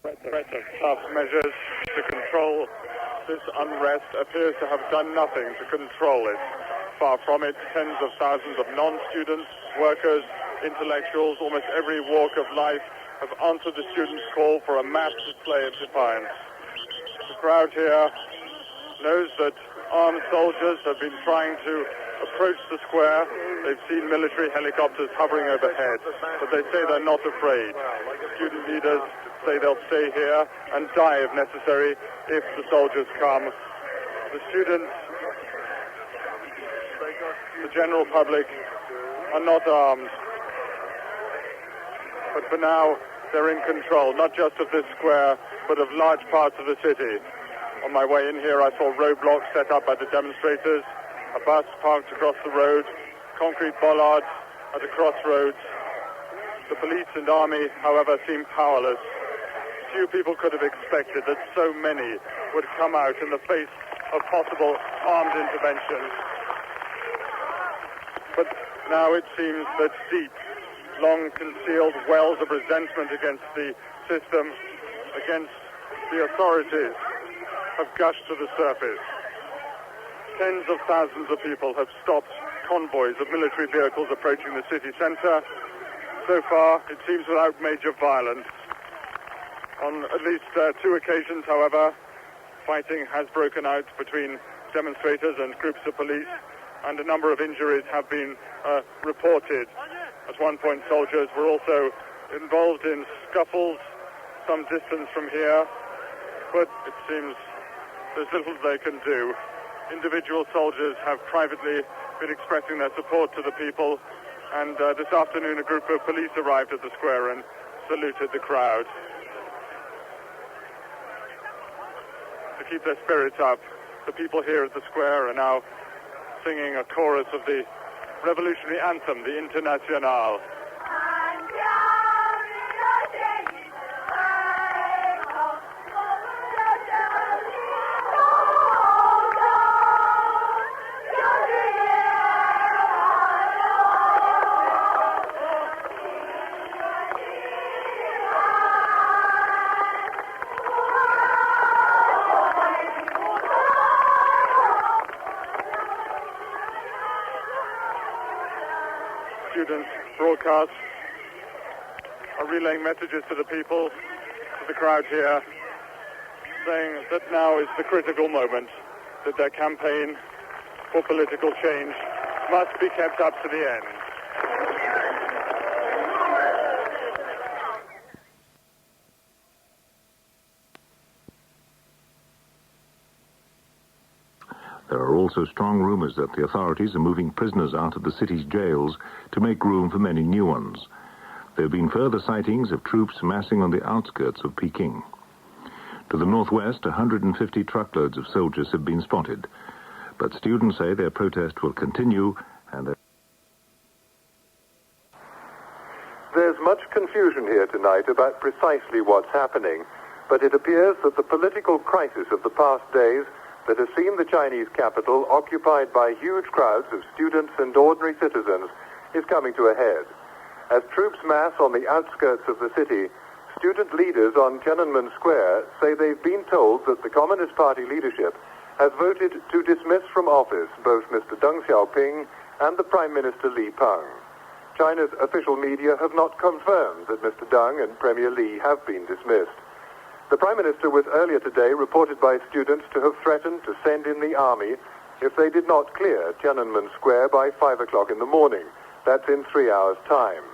threat of tough measures to control this unrest appears to have done nothing to control it. Far from it, tens of thousands of non-students, workers, intellectuals, almost every walk of life have answered the students' call for a mass display of defiance. The crowd here knows that armed soldiers have been trying to approach the square. They've seen military helicopters hovering overhead, but they say they're not afraid. Student leaders say they'll stay here and die if necessary if the soldiers come. The students, the general public, are not armed, but for now they're in control, not just of this square, but of large parts of the city. On my way in here, I saw roadblocks set up by the demonstrators, a bus parked across the road, concrete bollards at the crossroads. The police and army, however, seem powerless. Few people could have expected that so many would come out in the face of possible armed intervention. But now it seems that deep, long-concealed wells of resentment against the system, against the authorities, have gushed to the surface. Tens of thousands of people have stopped convoys of military vehicles approaching the city center. So far, it seems without major violence. On at least two occasions, however, fighting has broken out between demonstrators and groups of police, and a number of injuries have been reported. At one point, soldiers were also involved in scuffles some distance from here, but it seems there's little they can do. Individual soldiers have privately been expressing their support to the people, and this afternoon a group of police arrived at the square and saluted the crowd. To keep their spirits up, the people here at the square are now singing a chorus of the revolutionary anthem, the Internationale. Students broadcast are relaying messages to the people, to the crowd here, saying that now is the critical moment, that their campaign for political change must be kept up to the end. There are also strong rumors that the authorities are moving prisoners out of the city's jails to make room for many new ones. There have been further sightings of troops massing on the outskirts of Peking. To the northwest, 150 truckloads of soldiers have been spotted, but students say their protest will continue and There's much confusion here tonight about precisely what's happening, but it appears that the political crisis of the past days that has seen the Chinese capital occupied by huge crowds of students and ordinary citizens is coming to a head. As troops mass on the outskirts of the city, student leaders on Tiananmen Square say they've been told that the Communist Party leadership has voted to dismiss from office both Mr. Deng Xiaoping and the Prime Minister Li Peng. China's official media have not confirmed that Mr. Deng and Premier Li have been dismissed. The Prime Minister was earlier today reported by students to have threatened to send in the army if they did not clear Tiananmen Square by 5 o'clock in the morning. That's in 3 hours' time.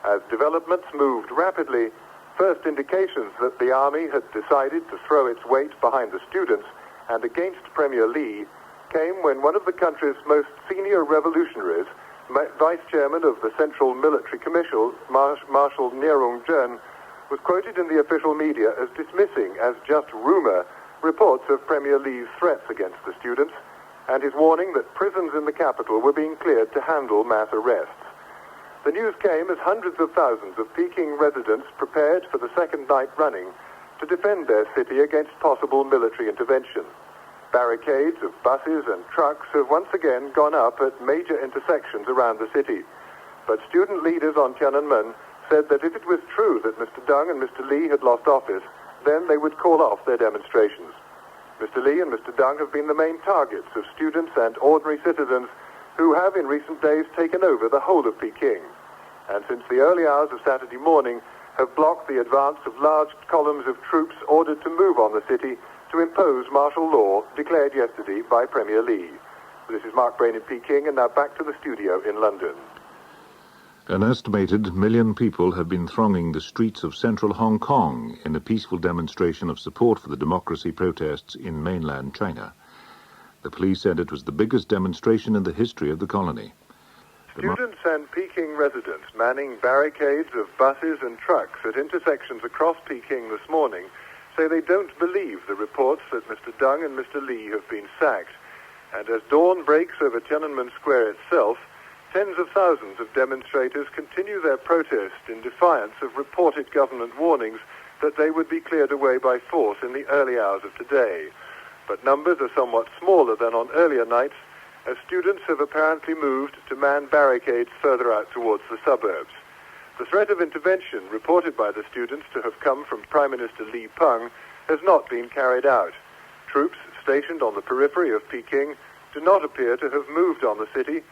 As developments moved rapidly, first indications that the army had decided to throw its weight behind the students and against Premier Li came when one of the country's most senior revolutionaries, Vice Chairman of the Central Military Commission, Marshal Nierong Zhen, was quoted in the official media as dismissing as just rumor reports of Premier Li's threats against the students and his warning that prisons in the capital were being cleared to handle mass arrests. The news came as hundreds of thousands of Peking residents prepared for the second night running to defend their city against possible military intervention. Barricades of buses and trucks have once again gone up at major intersections around the city. But student leaders on Tiananmen said that if it was true that Mr. Deng and Mr. Li had lost office, then they would call off their demonstrations. Mr. Li and Mr. Deng have been the main targets of students and ordinary citizens who have in recent days taken over the whole of Peking, and since the early hours of Saturday morning have blocked the advance of large columns of troops ordered to move on the city to impose martial law declared yesterday by Premier Li. This is Mark Brain in Peking, and now back to the studio in London. An estimated million people have been thronging the streets of central Hong Kong in a peaceful demonstration of support for the democracy protests in mainland China. The police said it was the biggest demonstration in the history of the colony. Students and Peking residents manning barricades of buses and trucks at intersections across Peking this morning say they don't believe the reports that Mr. Deng and Mr. Li have been sacked. And as dawn breaks over Tiananmen Square itself, tens of thousands of demonstrators continue their protest in defiance of reported government warnings that they would be cleared away by force in the early hours of today. But numbers are somewhat smaller than on earlier nights, as students have apparently moved to man barricades further out towards the suburbs. The threat of intervention reported by the students to have come from Prime Minister Li Peng has not been carried out. Troops stationed on the periphery of Peking do not appear to have moved on the city,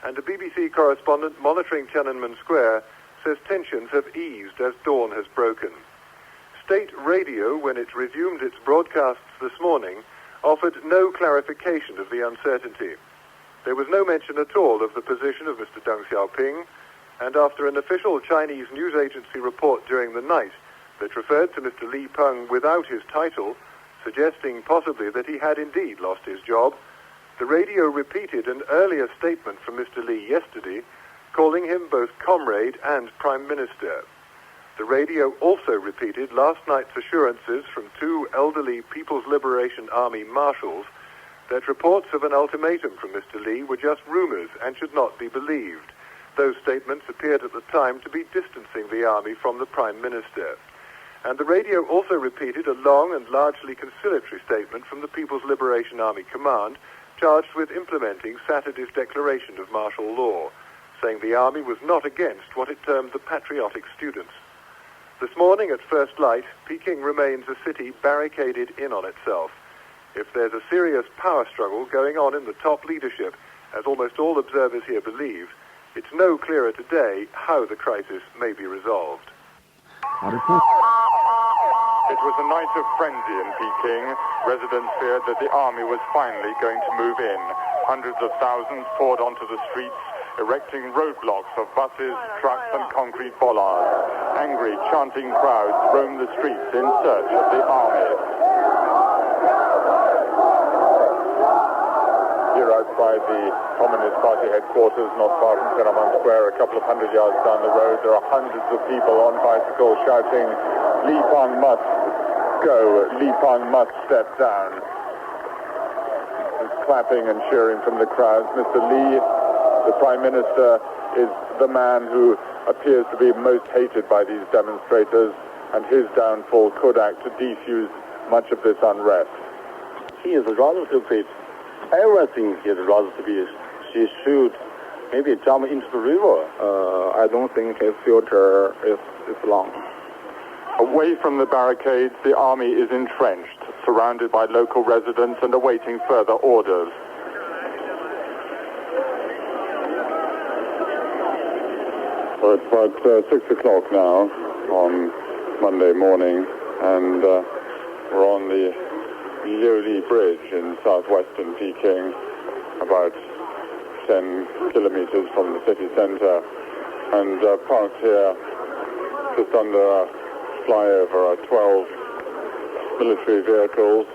and a BBC correspondent monitoring Tiananmen Square says tensions have eased as dawn has broken. State radio, when it resumed its broadcasts this morning, offered no clarification of the uncertainty. There was no mention at all of the position of Mr. Deng Xiaoping, and after an official Chinese news agency report during the night that referred to Mr. Li Peng without his title, suggesting possibly that he had indeed lost his job, the radio repeated an earlier statement from Mr. Li yesterday, calling him both comrade and Prime Minister. The radio also repeated last night's assurances from two elderly People's Liberation Army marshals that reports of an ultimatum from Mr. Li were just rumors and should not be believed. Those statements appeared at the time to be distancing the army from the Prime Minister. And the radio also repeated a long and largely conciliatory statement from the People's Liberation Army Command, charged with implementing Saturday's declaration of martial law, saying the army was not against what it termed the patriotic students. This morning at first light, Peking remains a city barricaded in on itself. If there's a serious power struggle going on in the top leadership, as almost all observers here believe, it's no clearer today how the crisis may be resolved. It was a night of frenzy in Peking. Residents feared that the army was finally going to move in. Hundreds of thousands poured onto the streets, erecting roadblocks of buses, trucks and concrete bollards. Angry, chanting crowds roamed the streets in search of the army. Here outside the Communist Party headquarters, not far from Tiananmen Square, a couple of hundred yards down the road, there are hundreds of people on bicycles shouting, "Li Peng must go, Li Peng must step down." There's clapping and cheering from the crowds. Mr. Li, the Prime Minister, is the man who appears to be most hated by these demonstrators, and his downfall could act to defuse much of this unrest. He is rather stupid. Everything is rather stupid. She should maybe jump into the river. I don't think his future is long. Away from the barricades, the army is entrenched, surrounded by local residents and awaiting further orders. Well, it's about 6 o'clock now on Monday morning, and we're on the Liuli Bridge in southwestern Peking, about 10 kilometers from the city center, and parked here just under a flyover are 12 military vehicles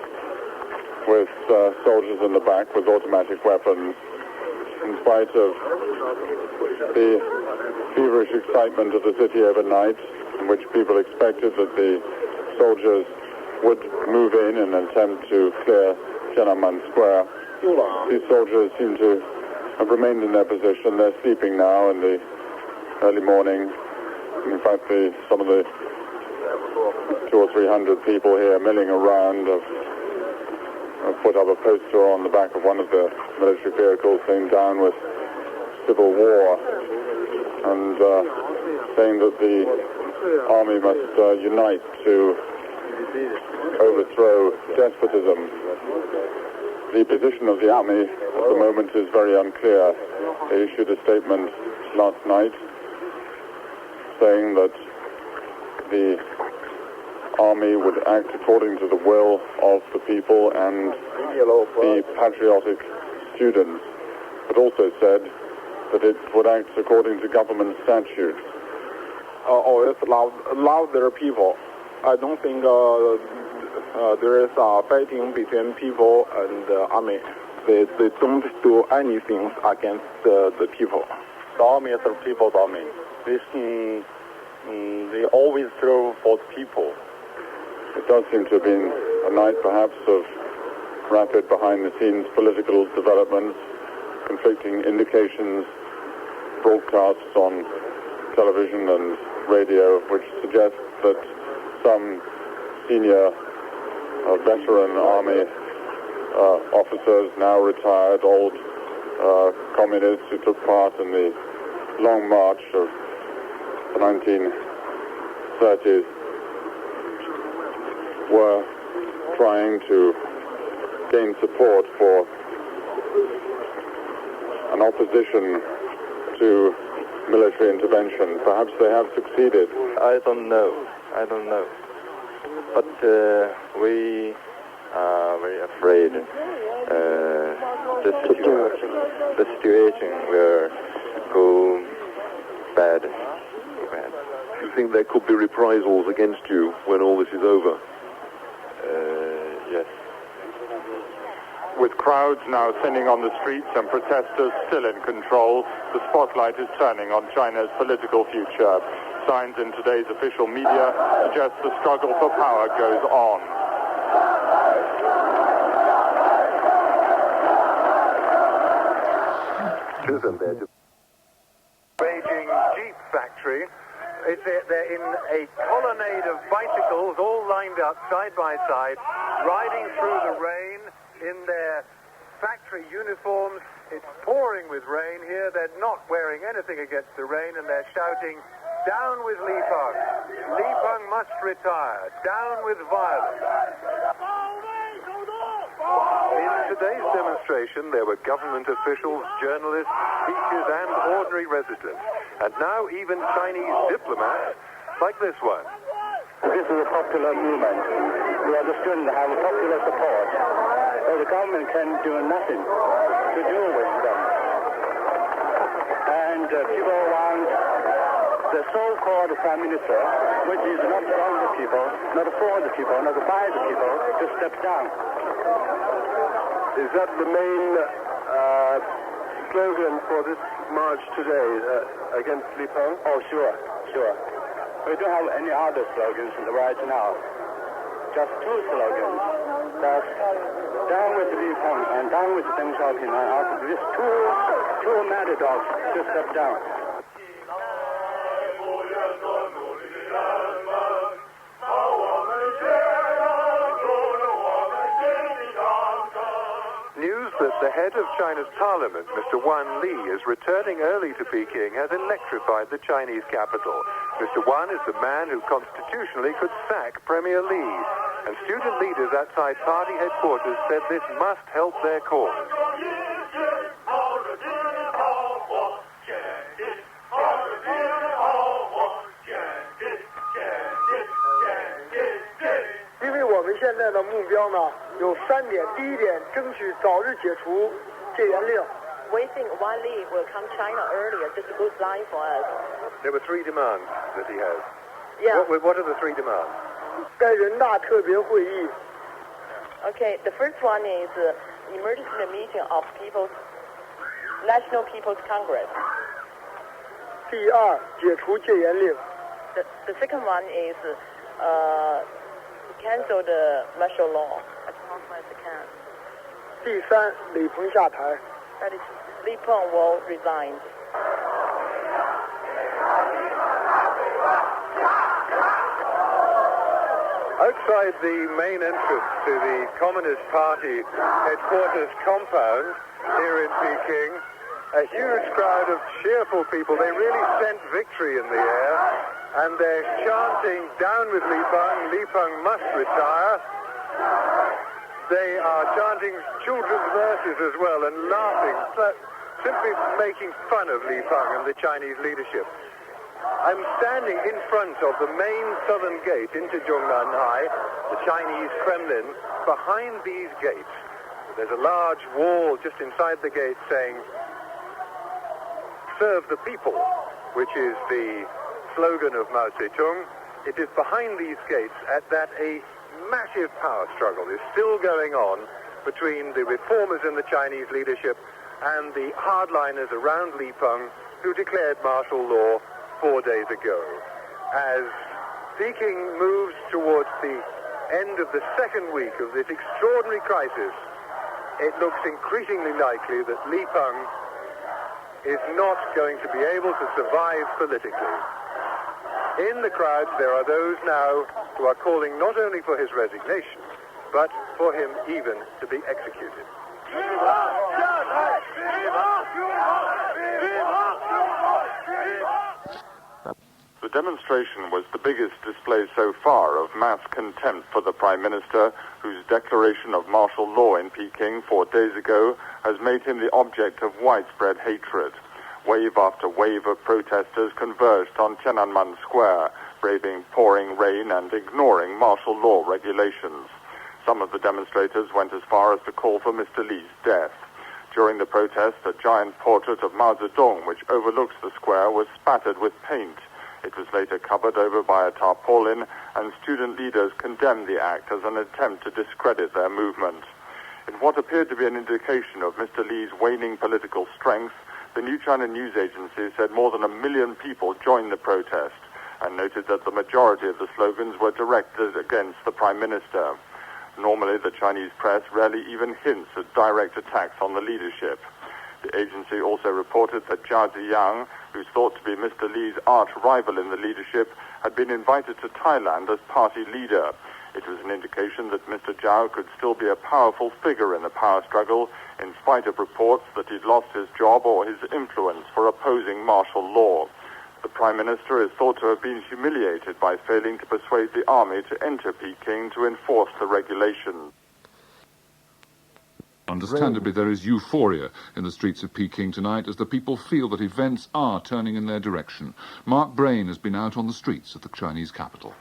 with soldiers in the back with automatic weapons. In spite of the feverish excitement of the city overnight, in which people expected that the soldiers would move in and attempt to clear Tiananmen Square, these soldiers seem to have remained in their position. They're sleeping now in the early morning. In fact, some of the 200 or 300 people here milling around have put up a poster on the back of one of the military vehicles saying "Down with Civil War," and saying that the army must unite to overthrow despotism. The position of the army at the moment is very unclear. They issued a statement last night saying that the army would act according to the will of the people and the patriotic students, but also said that it would act according to government statutes. Always love their people. I don't think there is a fighting between people and the army. They don't do anything against the people. The army is the people's army. They always throw for the people. It does seem to have been a night perhaps of rapid behind-the-scenes political developments, conflicting indications, broadcasts on television and radio, which suggest that some senior veteran army officers, now retired, old communists who took part in the long march of the 1930s, were trying to gain support for an opposition to military intervention. Perhaps they have succeeded. I don't know. But we are very afraid the situation will go bad. You think there could be reprisals against you when all this is over? Yes. With crowds now thinning on the streets and protesters still in control, the spotlight is turning on China's political future. Signs in today's official media suggest the struggle for power goes on. Beijing Jeep factory. They're in a colonnade of bicycles all lined up side by side, riding through the rain in their factory uniforms. It's pouring with rain here. They're not wearing anything against the rain, and they're shouting, "Down with Li Peng! Li Peng must retire! Down with violence!" In today's demonstration, there were government officials, journalists, speakers, and ordinary residents. And now even Chinese diplomats, like this one. This is a popular movement. We are the students have popular support. So the government can do nothing to do with them. And people want the so-called Prime Minister, which is not from the people, not for the people, not by the people, to step down. Is that the main slogan for this march today against Li Peng? Oh, sure. We don't have any other slogans right now. Just two slogans. That's down with Li Peng and down with Deng Xiaoping. And after these two matadors to step down. News that the head of China's parliament, Mr. Wan Li, is returning early to Peking has electrified the Chinese capital. Mr. Wan is the man who constitutionally could sack Premier Li. And student leaders outside party headquarters said this must help their cause. We think Wan Li will come China earlier. This is a good sign for us. There were three demands that he has. Yeah. What are the three demands? Okay, the first one is emergency meeting of National People's Congress. The second one is cancel the martial law as far as they can. That is, Li Peng will resign. Outside the main entrance to the Communist Party headquarters compound here in Peking, a huge crowd of cheerful people. They really scent victory in the air. And they're chanting, down with Li Peng must retire. They are chanting children's verses as well and laughing, simply making fun of Li Peng and the Chinese leadership. I'm standing in front of the main southern gate into Zhongnanhai, the Chinese Kremlin. Behind these gates, there's a large wall just inside the gate saying, "Serve the people," which is the slogan of Mao Zedong. It is behind these gates that a massive power struggle is still going on between the reformers in the Chinese leadership and the hardliners around Li Peng, who declared martial law 4 days ago. As Peking moves towards the end of the second week of this extraordinary crisis, it looks increasingly likely that Li Peng is not going to be able to survive politically. In the crowds, there are those now who are calling not only for his resignation, but for him even to be executed. The demonstration was the biggest display so far of mass contempt for the Prime Minister, whose declaration of martial law in Peking 4 days ago has made him the object of widespread hatred. Wave after wave of protesters converged on Tiananmen Square, braving pouring rain and ignoring martial law regulations. Some of the demonstrators went as far as to call for Mr. Li's death. During the protest, a giant portrait of Mao Zedong, which overlooks the square, was spattered with paint. It was later covered over by a tarpaulin, and student leaders condemned the act as an attempt to discredit their movement. In what appeared to be an indication of Mr. Li's waning political strength, the New China News Agency said more than 1 million people joined the protest, and noted that the majority of the slogans were directed against the Prime Minister. Normally, the Chinese press rarely even hints at direct attacks on the leadership. The agency also reported that Zhao Ziyang, who's thought to be Mr. Li's arch-rival in the leadership, had been invited to Thailand as party leader. It was an indication that Mr. Zhao could still be a powerful figure in the power struggle, in spite of reports that he'd lost his job or his influence for opposing martial law. The Prime Minister is thought to have been humiliated by failing to persuade the army to enter Peking to enforce the regulations. Understandably, there is euphoria in the streets of Peking tonight as the people feel that events are turning in their direction. Mark Brain has been out on the streets of the Chinese capital.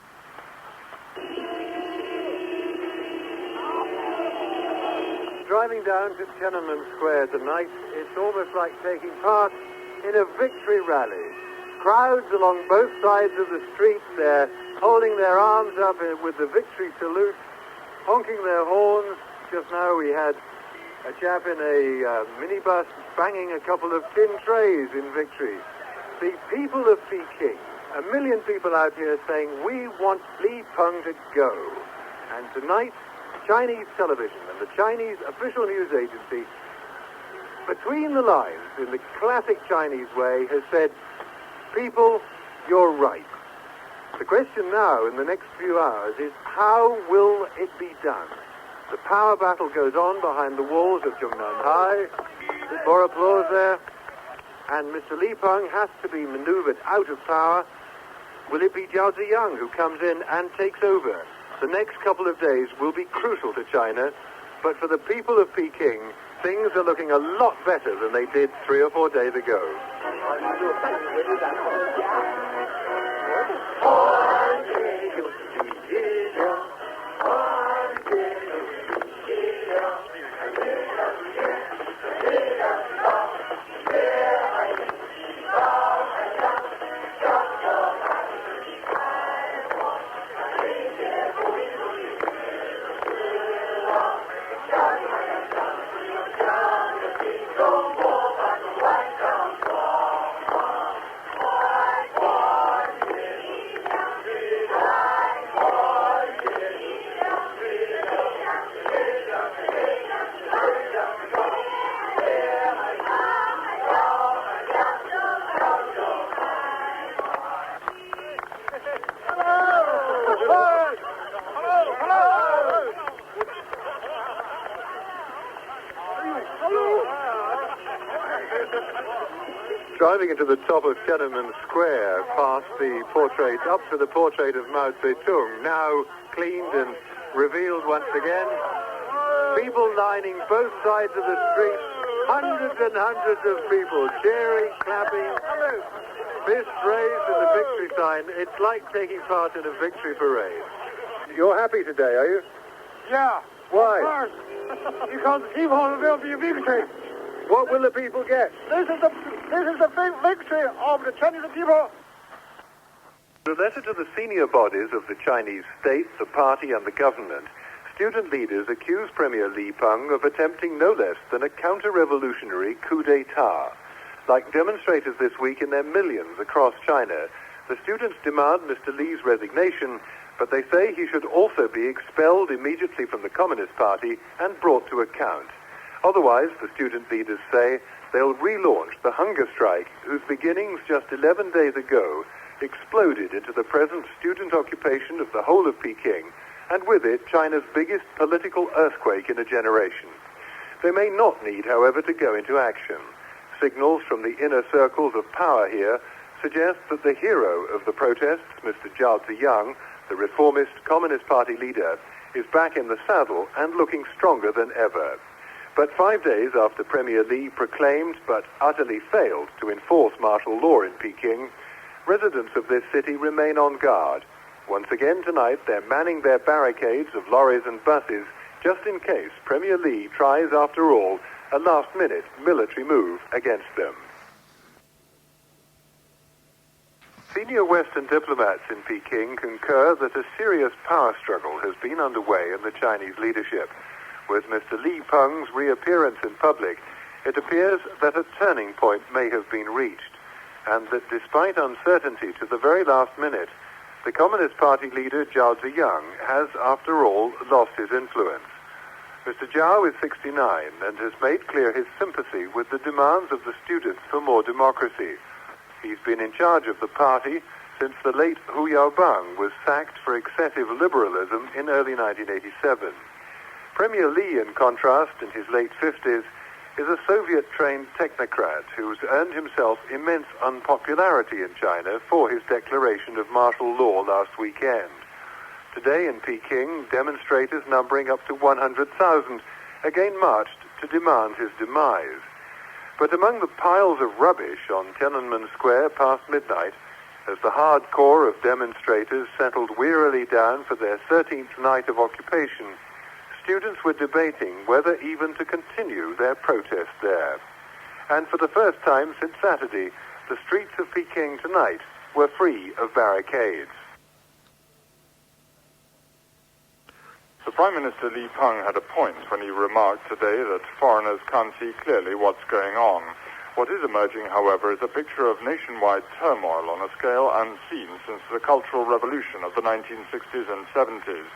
Driving down to Tiananmen Square tonight, it's almost like taking part in a victory rally. Crowds along both sides of the street, they're holding their arms up with the victory salute, honking their horns. Just now we had a chap in a minibus banging a couple of tin trays in victory. The people of Peking, 1 million people out here saying, we want Li Peng to go. And tonight, Chinese television and the Chinese official news agency, between the lines, in the classic Chinese way, has said, people, you're right. The question now, in the next few hours, is how will it be done? The power battle goes on behind the walls of Zhongnanhai. More applause there. And Mr. Li Peng has to be maneuvered out of power. Will it be Zhao Ziyang who comes in and takes over? The next couple of days will be crucial to China, but for the people of Peking, things are looking a lot better than they did 3 or 4 days ago. driving into the top of Tiananmen Square, past the portrait, up to the portrait of Mao Zedong, now cleaned and revealed once again. People lining both sides of the street, hundreds and hundreds of people cheering, clapping, fists raised and the victory sign. It's like taking part in a victory parade. You're happy today, are you? Yeah. Why? Of course. Because the people will be victory. What will the people get? This is the big victory of the Chinese people. In a letter to the senior bodies of the Chinese state, the party and the government, student leaders accuse Premier Li Peng of attempting no less than a counter-revolutionary coup d'etat. Like demonstrators this week in their millions across China, the students demand Mr. Li's resignation, but they say he should also be expelled immediately from the Communist Party and brought to account. Otherwise, the student leaders say, they'll relaunch the hunger strike, whose beginnings just 11 days ago exploded into the present student occupation of the whole of Peking, and with it, China's biggest political earthquake in a generation. They may not need, however, to go into action. Signals from the inner circles of power here suggest that the hero of the protests, Mr. Zhao Ziyang, the reformist Communist Party leader, is back in the saddle and looking stronger than ever. But 5 days after Premier Li proclaimed but utterly failed to enforce martial law in Peking, residents of this city remain on guard. Once again tonight, they're manning their barricades of lorries and buses just in case Premier Li tries, after all, a last-minute military move against them. Senior Western diplomats in Peking concur that a serious power struggle has been underway in the Chinese leadership. With Mr. Li Peng's reappearance in public, it appears that a turning point may have been reached, and that despite uncertainty to the very last minute, the Communist Party leader Zhao Ziyang has, after all, lost his influence. Mr. Zhao is 69 and has made clear his sympathy with the demands of the students for more democracy. He's been in charge of the party since the late Hu Yaobang was sacked for excessive liberalism in early 1987. Premier Li, in contrast, in his late 50s, is a Soviet-trained technocrat who's earned himself immense unpopularity in China for his declaration of martial law last weekend. Today in Peking, demonstrators numbering up to 100,000 again marched to demand his demise. But among the piles of rubbish on Tiananmen Square past midnight, as the hardcore of demonstrators settled wearily down for their 13th night of occupation, students were debating whether even to continue their protest there. And for the first time since Saturday, the streets of Peking tonight were free of barricades. The Prime Minister Li Peng had a point when he remarked today that foreigners can't see clearly what's going on. What is emerging, however, is a picture of nationwide turmoil on a scale unseen since the Cultural Revolution of the 1960s and 70s.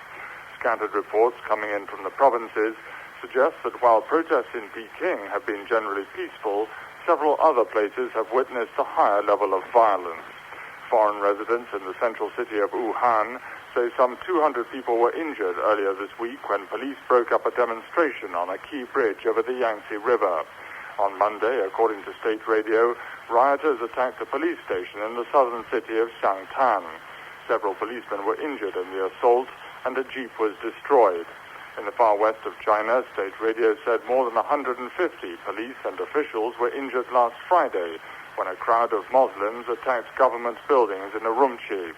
Scattered reports coming in from the provinces suggest that while protests in Peking have been generally peaceful, several other places have witnessed a higher level of violence. Foreign residents in the central city of Wuhan say some 200 people were injured earlier this week when police broke up a demonstration on a key bridge over the Yangtze River. On Monday, according to state radio, rioters attacked a police station in the southern city of Xiangtan. Several policemen were injured in the assault, and a jeep was destroyed. In the far west of China, state radio said more than 150 police and officials were injured last Friday when a crowd of Muslims attacked government buildings in Urumqi.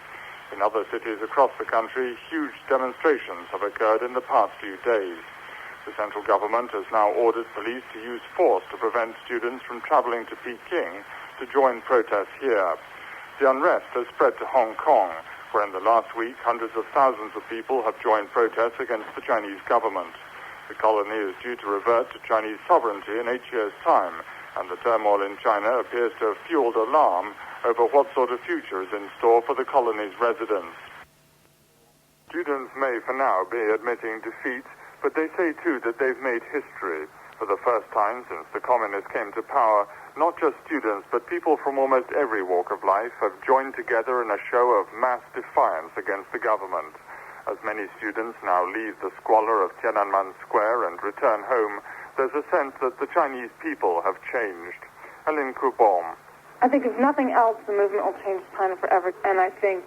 In other cities across the country, huge demonstrations have occurred in the past few days. The central government has now ordered police to use force to prevent students from traveling to Peking to join protests here. The unrest has spread to Hong Kong, where in the last week hundreds of thousands of people have joined protests against the Chinese government. The colony is due to revert to Chinese sovereignty in 8 years' time, and the turmoil in China appears to have fueled alarm over what sort of future is in store for the colony's residents. Students may for now be admitting defeat, but they say too that they've made history. For the first time since the communists came to power, not just students, but people from almost every walk of life have joined together in a show of mass defiance against the government. As many students now leave the squalor of Tiananmen Square and return home, there's a sense that the Chinese people have changed. Helen Kubom. I think if nothing else, the movement will change China forever. And I think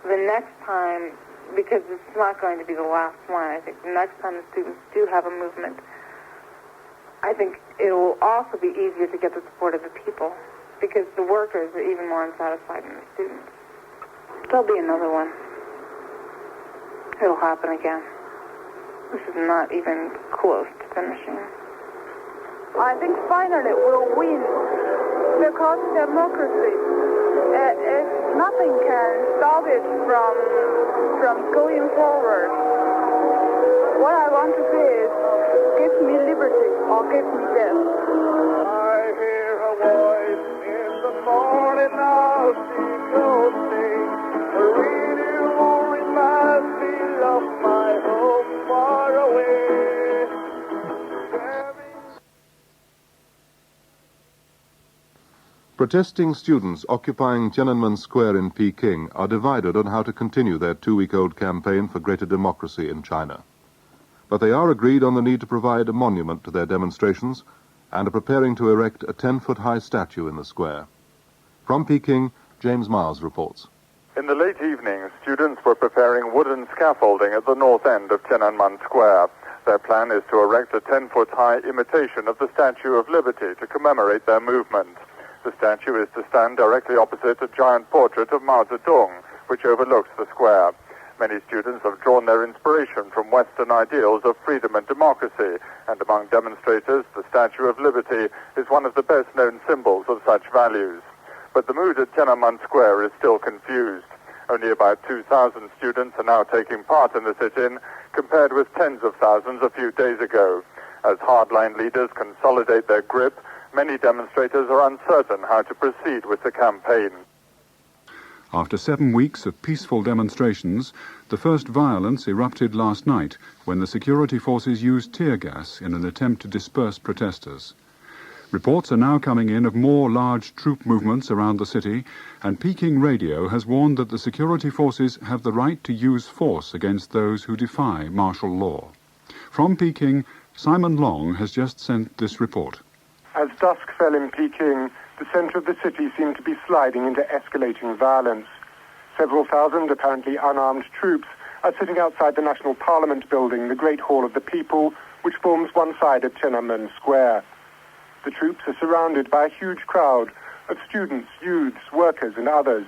the next time, because it's not going to be the last one, I think the next time the students do have a movement, I think it will also be easier to get the support of the people, because the workers are even more unsatisfied than the students. There'll be another one. It'll happen again. This is not even close to finishing. I think finally we'll win, because democracy, nothing can stop it from going forward. What I want to say is, give me liberty or give me death. I hear a voice in the morning now, she goes sing, really reminds me of my home far away. Protesting students occupying Tiananmen Square in Peking are divided on how to continue their 2-week-old campaign for greater democracy in China. But they are agreed on the need to provide a monument to their demonstrations and are preparing to erect a 10-foot-high statue in the square. From Peking, James Miles reports. In the late evening, students were preparing wooden scaffolding at the north end of Tiananmen Square. Their plan is to erect a 10-foot-high imitation of the Statue of Liberty to commemorate their movement. The statue is to stand directly opposite a giant portrait of Mao Zedong, which overlooks the square. Many students have drawn their inspiration from Western ideals of freedom and democracy, and among demonstrators, the Statue of Liberty is one of the best-known symbols of such values. But the mood at Tiananmen Square is still confused. Only about 2,000 students are now taking part in the sit-in, compared with tens of thousands a few days ago. As hardline leaders consolidate their grip, many demonstrators are uncertain how to proceed with the campaign. After 7 weeks of peaceful demonstrations, the first violence erupted last night when the security forces used tear gas in an attempt to disperse protesters. Reports are now coming in of more large troop movements around the city, and Peking radio has warned that the security forces have the right to use force against those who defy martial law. From Peking, Simon Long has just sent this report. As dusk fell in Peking, the center of the city seemed to be sliding into escalating violence. Several thousand apparently unarmed troops are sitting outside the National Parliament building, the Great Hall of the People, which forms one side of Tiananmen Square. The troops are surrounded by a huge crowd of students, youths, workers, and others.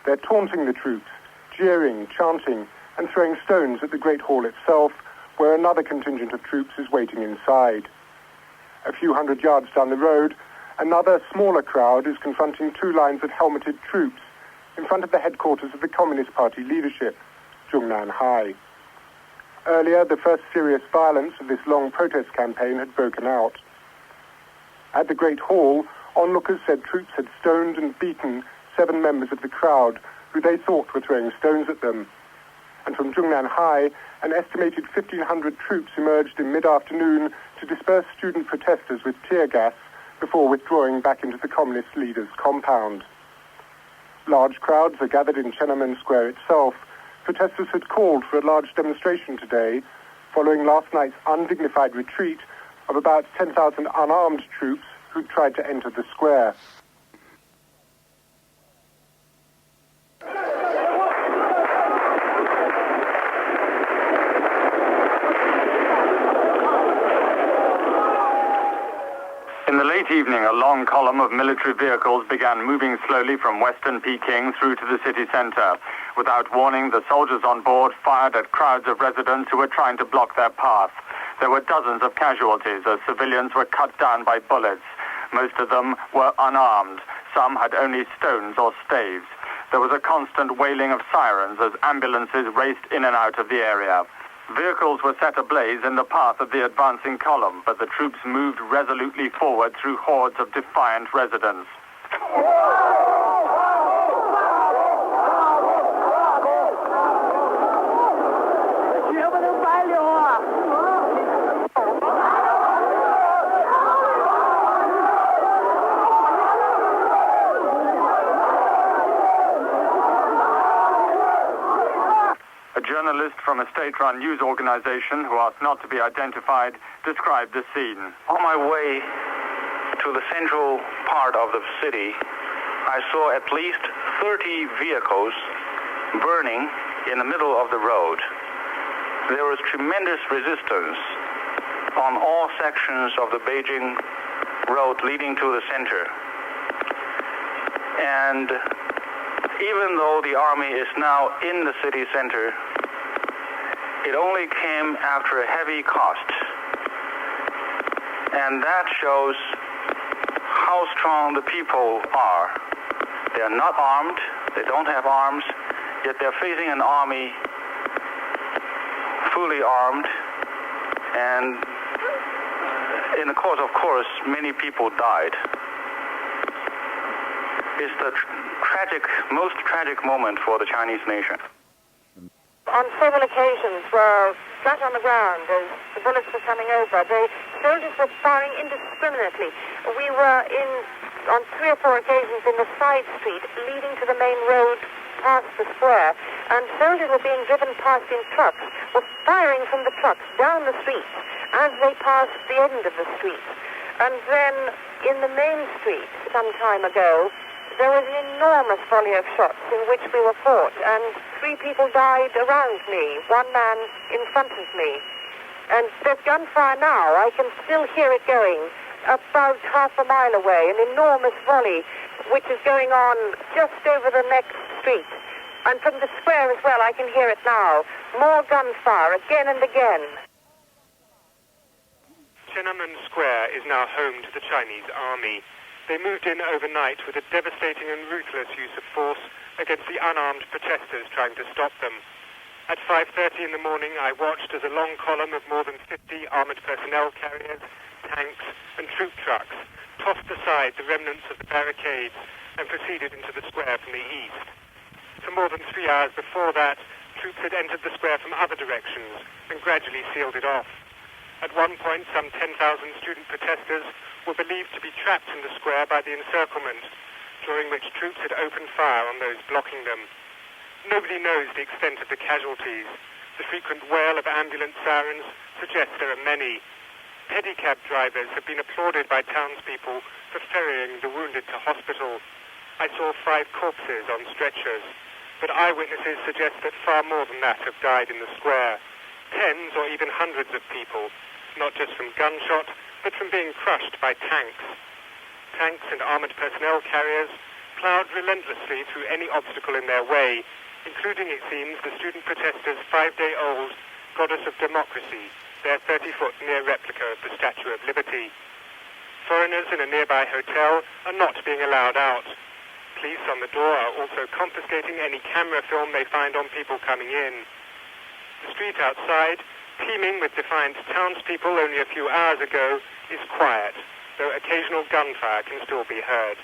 They're taunting the troops, jeering, chanting, and throwing stones at the Great Hall itself, where another contingent of troops is waiting inside. A few hundred yards down the road, another smaller crowd is confronting 2 lines of helmeted troops in front of the headquarters of the Communist Party leadership, Zhongnan High. Earlier, the first serious violence of this long protest campaign had broken out. At the Great Hall, onlookers said troops had stoned and beaten 7 members of the crowd, who they thought were throwing stones at them. And from Zhongnan High, an estimated 1,500 troops emerged in mid-afternoon to disperse student protesters with tear gas before withdrawing back into the communist leader's compound. Large crowds are gathered in Tiananmen Square itself. Protesters had called for a large demonstration today, following last night's undignified retreat of about 10,000 unarmed troops who tried to enter the square. In the late evening, a long column of military vehicles began moving slowly from western Peking through to the city center. Without warning, the soldiers on board fired at crowds of residents who were trying to block their path. There were dozens of casualties as civilians were cut down by bullets. Most of them were unarmed. Some had only stones or staves. There was a constant wailing of sirens as ambulances raced in and out of the area. Vehicles were set ablaze in the path of the advancing column, but the troops moved resolutely forward through hordes of defiant residents. A journalist from a state-run news organization who asked not to be identified described the scene. On my way to the central part of the city, I saw at least 30 vehicles burning in the middle of the road. There was tremendous resistance on all sections of the Beijing road leading to the center. And even though the army is now in the city center, it only came after a heavy cost. And that shows how strong the people are. They are not armed, they don't have arms, yet they're facing an army fully armed, and in the course, of course, many people died. It's the most tragic moment for the Chinese nation. On several occasions, were flat on the ground as the bullets were coming over. The soldiers were firing indiscriminately. We were on 3 or 4 occasions in the side street leading to the main road past the square, and soldiers were being driven past in trucks, were firing from the trucks down the street as they passed the end of the street. And then in the main street, some time ago, there was an enormous volley of shots in which we were fought, and 3 people died around me, 1 man in front of me. And there's gunfire now. I can still hear it going about half a mile away, an enormous volley which is going on just over the next street. And from the square as well, I can hear it now. More gunfire again and again. Tiananmen Square is now home to the Chinese army. They moved in overnight with a devastating and ruthless use of force against the unarmed protesters trying to stop them. At 5:30 in the morning, I watched as a long column of more than 50 armored personnel carriers, tanks, and troop trucks tossed aside the remnants of the barricades and proceeded into the square from the east. For more than 3 hours before that, troops had entered the square from other directions and gradually sealed it off. At one point, some 10,000 student protesters were believed to be trapped in the square by the encirclement, during which troops had opened fire on those blocking them. Nobody knows the extent of the casualties. The frequent wail of ambulance sirens suggests there are many. Pedicab drivers have been applauded by townspeople for ferrying the wounded to hospital. I saw 5 corpses on stretchers, but eyewitnesses suggest that far more than that have died in the square. Tens or even hundreds of people, not just from gunshot, but from being crushed by tanks. Tanks and armored personnel carriers ploughed relentlessly through any obstacle in their way, including, it seems, the student protesters' 5-day-old Goddess of Democracy, their 30-foot near replica of the Statue of Liberty. Foreigners in a nearby hotel are not being allowed out. Police on the door are also confiscating any camera film they find on people coming in. The street outside, teeming with defiant townspeople only a few hours ago, is quiet, though occasional gunfire can still be heard.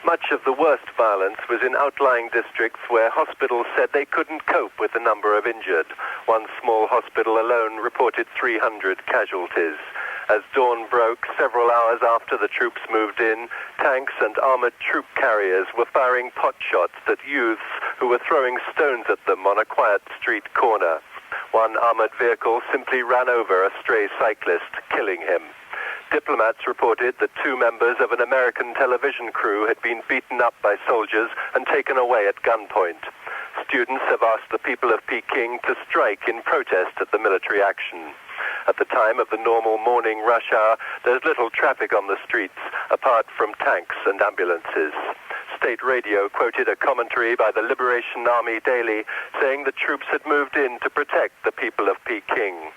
Much of the worst violence was in outlying districts where hospitals said they couldn't cope with the number of injured. One small hospital alone reported 300 casualties. As dawn broke, several hours after the troops moved in, tanks and armored troop carriers were firing pot shots at youths who were throwing stones at them on a quiet street corner. One armored vehicle simply ran over a stray cyclist, killing him. Diplomats reported that 2 members of an American television crew had been beaten up by soldiers and taken away at gunpoint. Students have asked the people of Peking to strike in protest at the military action. At the time of the normal morning rush hour, there's little traffic on the streets, apart from tanks and ambulances. State radio quoted a commentary by the Liberation Army Daily saying the troops had moved in to protect the people of Peking.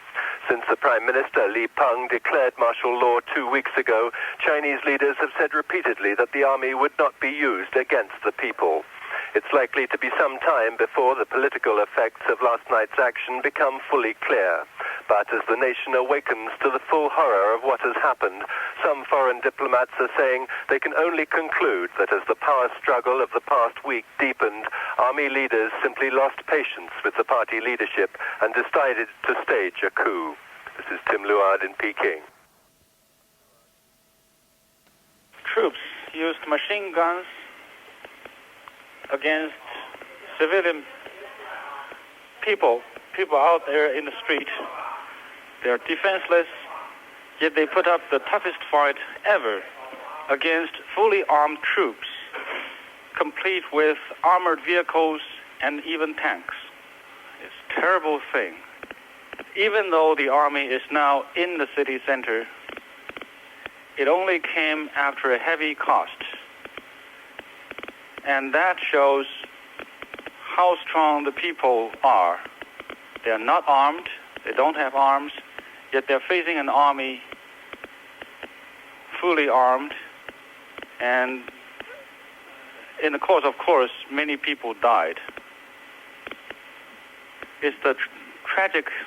Since the Prime Minister Li Peng declared martial law 2 weeks ago, Chinese leaders have said repeatedly that the army would not be used against the people. It's likely to be some time before the political effects of last night's action become fully clear. But as the nation awakens to the full horror of what has happened, some foreign diplomats are saying they can only conclude that as the power struggle of the past week deepened, army leaders simply lost patience with the party leadership and decided to stage a coup. This is Tim Luard in Peking. Troops used machine guns against civilian people out there in the street. They're defenseless, Yet they put up the toughest fight ever against fully armed troops, complete with armored vehicles and even tanks. It's a terrible thing. Even though the army is now in the city center, it only came after a heavy cost. And that shows how strong the people are. They are not armed, they don't have arms, yet they're facing an army fully armed, and in the course, of course, many people died. It's the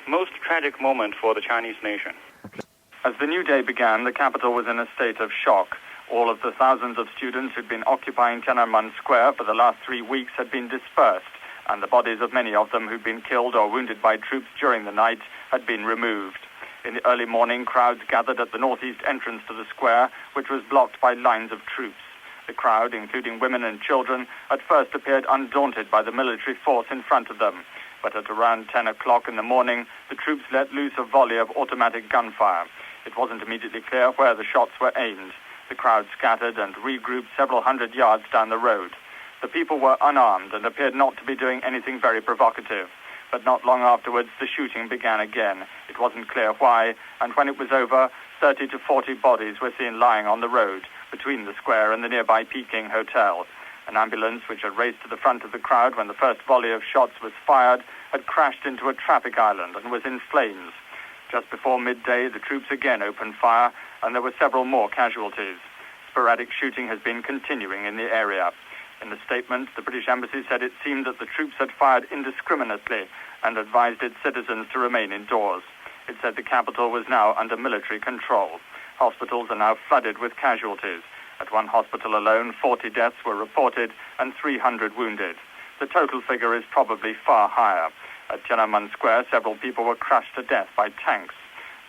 most tragic moment for the Chinese nation. As the new day began, the capital was in a state of shock. All of the thousands of students who'd been occupying Tiananmen Square for the last 3 weeks had been dispersed, and the bodies of many of them who'd been killed or wounded by troops during the night had been removed. In the early morning, crowds gathered at the northeast entrance to the square, which was blocked by lines of troops. The crowd, including women and children, at first appeared undaunted by the military force in front of them. But at around 10 o'clock in the morning, the troops let loose a volley of automatic gunfire. It wasn't immediately clear where the shots were aimed. The crowd scattered and regrouped several hundred yards down the road. The people were unarmed and appeared not to be doing anything very provocative. But not long afterwards, the shooting began again. It wasn't clear why, and when it was over, 30 to 40 bodies were seen lying on the road between the square and the nearby Peking Hotel. An ambulance, which had raced to the front of the crowd when the first volley of shots was fired, had crashed into a traffic island and was in flames. Just before midday, the troops again opened fire, and there were several more casualties. Sporadic shooting has been continuing in the area. In the statement, the British Embassy said it seemed that the troops had fired indiscriminately and advised its citizens to remain indoors. It said the capital was now under military control. Hospitals are now flooded with casualties. At one hospital alone, 40 deaths were reported and 300 wounded. The total figure is probably far higher. At Tiananmen Square, several people were crushed to death by tanks.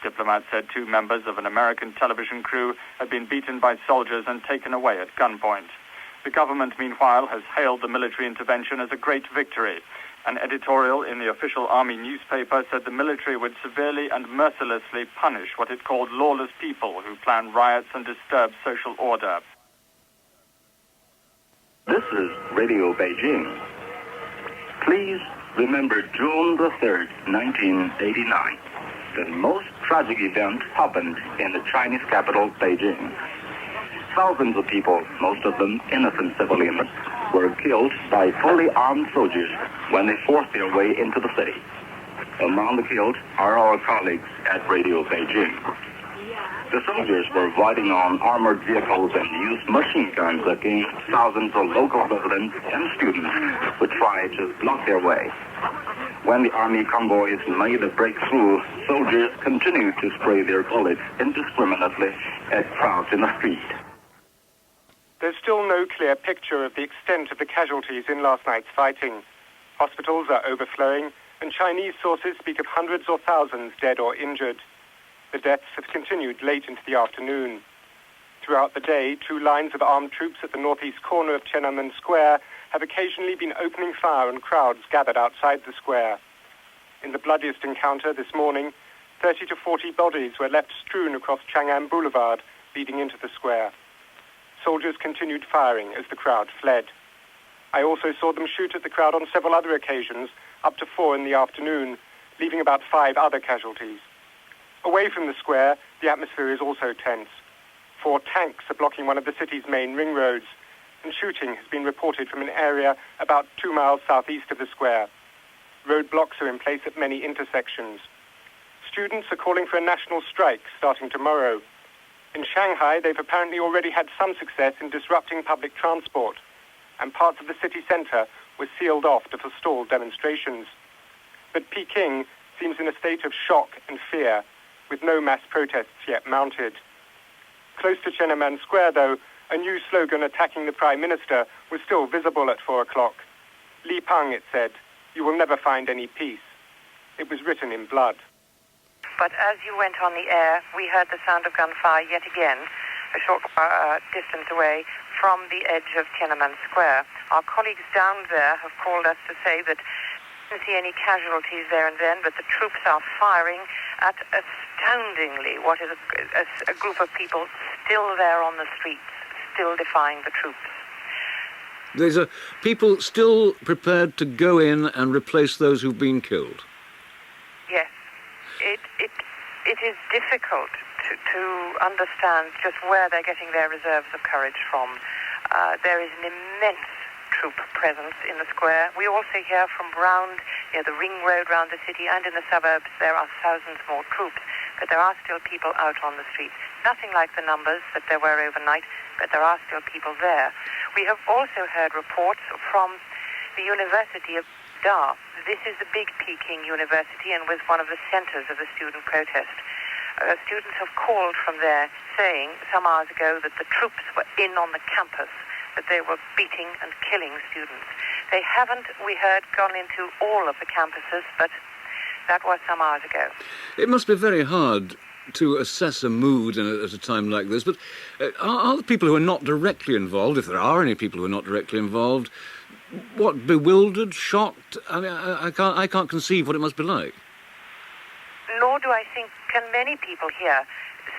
Diplomats said 2 members of an American television crew had been beaten by soldiers and taken away at gunpoint. The government, meanwhile, has hailed the military intervention as a great victory. An editorial in the official army newspaper said the military would severely and mercilessly punish what it called lawless people who plan riots and disturb social order. This is Radio Beijing. Please remember June the 3rd, 1989. The most tragic event happened in the Chinese capital, Beijing. Thousands of people, most of them innocent civilians, were killed by fully armed soldiers when they forced their way into the city. Among the killed are our colleagues at Radio Beijing. The soldiers were riding on armored vehicles and used machine guns against thousands of local residents and students who tried to block their way. When the army convoys made a breakthrough, soldiers continued to spray their bullets indiscriminately at crowds in the street. There's still no clear picture of the extent of the casualties in last night's fighting. Hospitals are overflowing, and Chinese sources speak of hundreds or thousands dead or injured. The deaths have continued late into the afternoon. Throughout the day, 2 lines of armed troops at the northeast corner of Tiananmen Square have occasionally been opening fire on crowds gathered outside the square. In the bloodiest encounter this morning, 30 to 40 bodies were left strewn across Chang'an Boulevard, leading into the square. Soldiers continued firing as the crowd fled. I also saw them shoot at the crowd on several other occasions, up to 4 in the afternoon, leaving about 5 other casualties. Away from the square, the atmosphere is also tense. 4 tanks are blocking one of the city's main ring roads, and shooting has been reported from an area about 2 miles southeast of the square. Roadblocks are in place at many intersections. Students are calling for a national strike starting tomorrow. In Shanghai, they've apparently already had some success in disrupting public transport, and parts of the city center were sealed off to forestall demonstrations. But Peking seems in a state of shock and fear, with no mass protests yet mounted. Close to Tiananmen Square, though, a new slogan attacking the Prime Minister was still visible at 4 o'clock. Li Peng, it said, "You will never find any peace." It was written in blood. But as you went on the air, we heard the sound of gunfire yet again, a short distance away from the edge of Tiananmen Square. Our colleagues down there have called us to say that they didn't see any casualties there and then, but the troops are firing at astoundingly what is a group of people still there on the streets, still defying the troops. There's people still prepared to go in and replace those who've been killed. Yes. It is difficult to understand just where they're getting their reserves of courage from. There is an immense troop presence in the square. We also hear from round the ring road around the city and in the suburbs there are thousands more troops, but there are still people out on the streets. Nothing like the numbers that there were overnight, but there are still people there. We have also heard reports from the University of Dawber. This is the big Peking university and was one of the centers of the student protest. Students have called from there saying some hours ago that the troops were in on the campus, that they were beating and killing students. They haven't, we heard, gone into all of the campuses, but that was some hours ago. It must be very hard to assess a mood at a time like this, but are the people who are not directly involved, if there are any people who are not directly involved, what, bewildered, shocked? I mean, I can't conceive what it must be like. Nor do I think can many people here.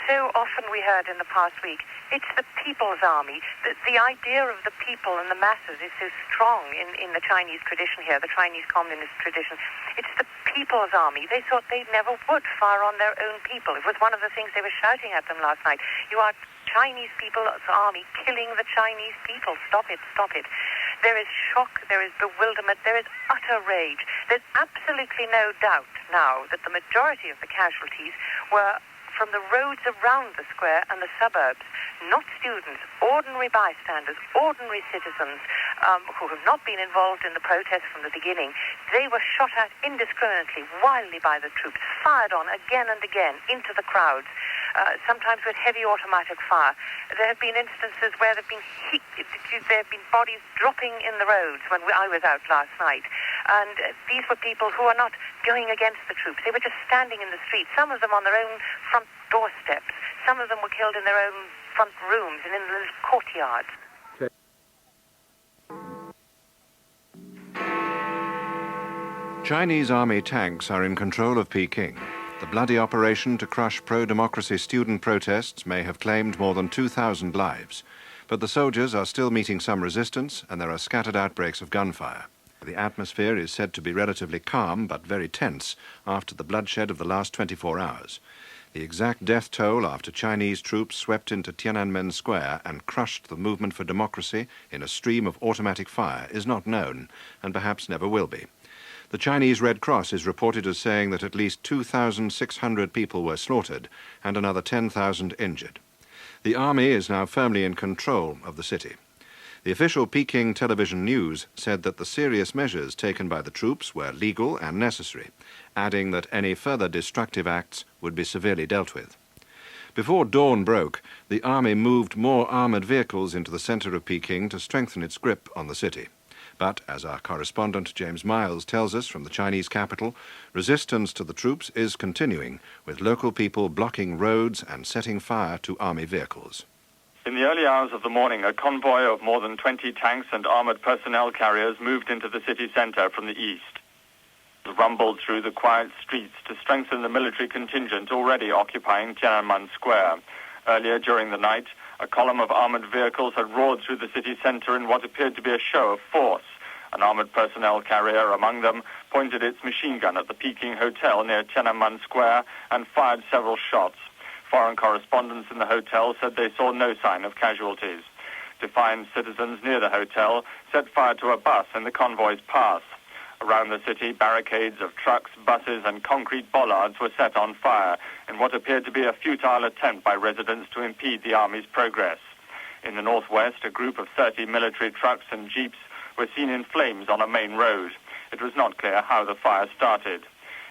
So often we heard in the past week, it's the people's army. The idea of the people and the masses is so strong in the Chinese tradition here, the Chinese communist tradition. It's the people's army. They thought they never would fire on their own people. It was one of the things they were shouting at them last night. You are Chinese people's army killing the Chinese people. Stop it, stop it. There is shock, there is bewilderment, there is utter rage. There's absolutely no doubt now that the majority of the casualties were from the roads around the square and the suburbs, not students, ordinary bystanders, ordinary citizens who have not been involved in the protest from the beginning. They were shot at indiscriminately, wildly by the troops, fired on again and again into the crowds, sometimes with heavy automatic fire. There have been instances where there have been bodies dropping in the roads when I was out last night. And these were people who are not going against the troops. They were just standing in the street, some of them on their own front doorsteps. Some of them were killed in their own front rooms and in the little courtyards. Chinese army tanks are in control of Peking. The bloody operation to crush pro-democracy student protests may have claimed more than 2,000 lives, but the soldiers are still meeting some resistance and there are scattered outbreaks of gunfire. The atmosphere is said to be relatively calm but very tense after the bloodshed of the last 24 hours. The exact death toll after Chinese troops swept into Tiananmen Square and crushed the movement for democracy in a stream of automatic fire is not known and perhaps never will be. The Chinese Red Cross is reported as saying that at least 2,600 people were slaughtered and another 10,000 injured. The army is now firmly in control of the city. The official Peking television news said that the serious measures taken by the troops were legal and necessary, adding that any further destructive acts would be severely dealt with. Before dawn broke, the army moved more armoured vehicles into the centre of Peking to strengthen its grip on the city. But, as our correspondent James Miles tells us from the Chinese capital, resistance to the troops is continuing, with local people blocking roads and setting fire to army vehicles. In the early hours of the morning, a convoy of more than 20 tanks and armoured personnel carriers moved into the city centre from the east. It rumbled through the quiet streets to strengthen the military contingent already occupying Tiananmen Square. Earlier during the night, a column of armoured vehicles had roared through the city centre in what appeared to be a show of force. An armoured personnel carrier among them pointed its machine gun at the Peking Hotel near Tiananmen Square and fired several shots. Foreign correspondents in the hotel said they saw no sign of casualties. Defiant citizens near the hotel set fire to a bus in the convoy's path. Around the city, barricades of trucks, buses and concrete bollards were set on fire in what appeared to be a futile attempt by residents to impede the army's progress. In the northwest, a group of 30 military trucks and jeeps were seen in flames on a main road. It was not clear how the fire started.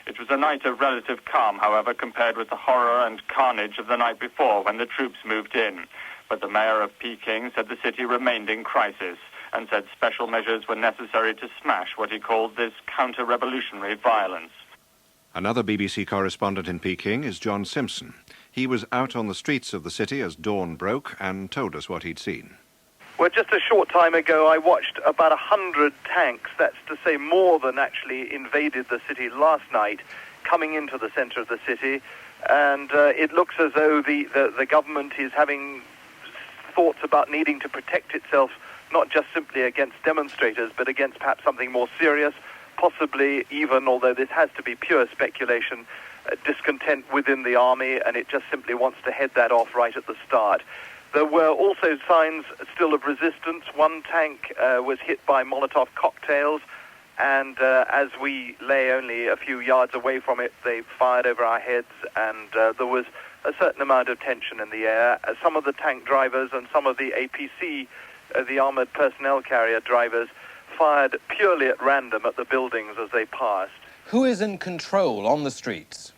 It was a night of relative calm, however, compared with the horror and carnage of the night before when the troops moved in. But the mayor of Peking said the city remained in crisis and said special measures were necessary to smash what he called this counter-revolutionary violence. Another BBC correspondent in Peking is John Simpson. He was out on the streets of the city as dawn broke and told us what he'd seen. Well, just a short time ago, I watched about 100 tanks, that's to say more than actually invaded the city last night, coming into the center of the city. And it looks as though the government is having thoughts about needing to protect itself, not just simply against demonstrators, but against perhaps something more serious, possibly even, although this has to be pure speculation, discontent within the army, and it just simply wants to head that off right at the start. There were also signs still of resistance. One tank was hit by Molotov cocktails, and as we lay only a few yards away from it, they fired over our heads, and there was a certain amount of tension in the air. Some of the tank drivers and some of the APC, the armored personnel carrier drivers, fired purely at random at the buildings as they passed. Who is in control on the streets?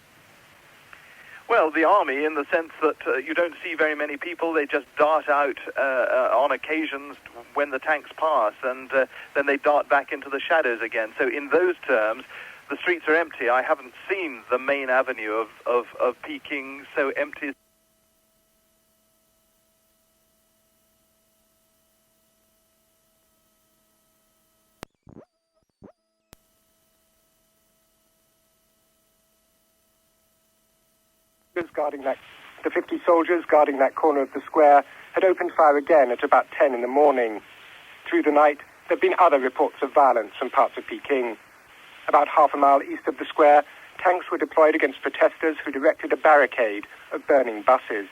Well, the army, in the sense that you don't see very many people. They just dart out on occasions when the tanks pass, and then they dart back into the shadows again. So in those terms, the streets are empty. I haven't seen the main avenue of Peking so empty. The 50 soldiers guarding that corner of the square had opened fire again at about 10 in the morning. Through the night, there have been other reports of violence from parts of Peking. About half a mile east of the square, tanks were deployed against protesters who erected a barricade of burning buses.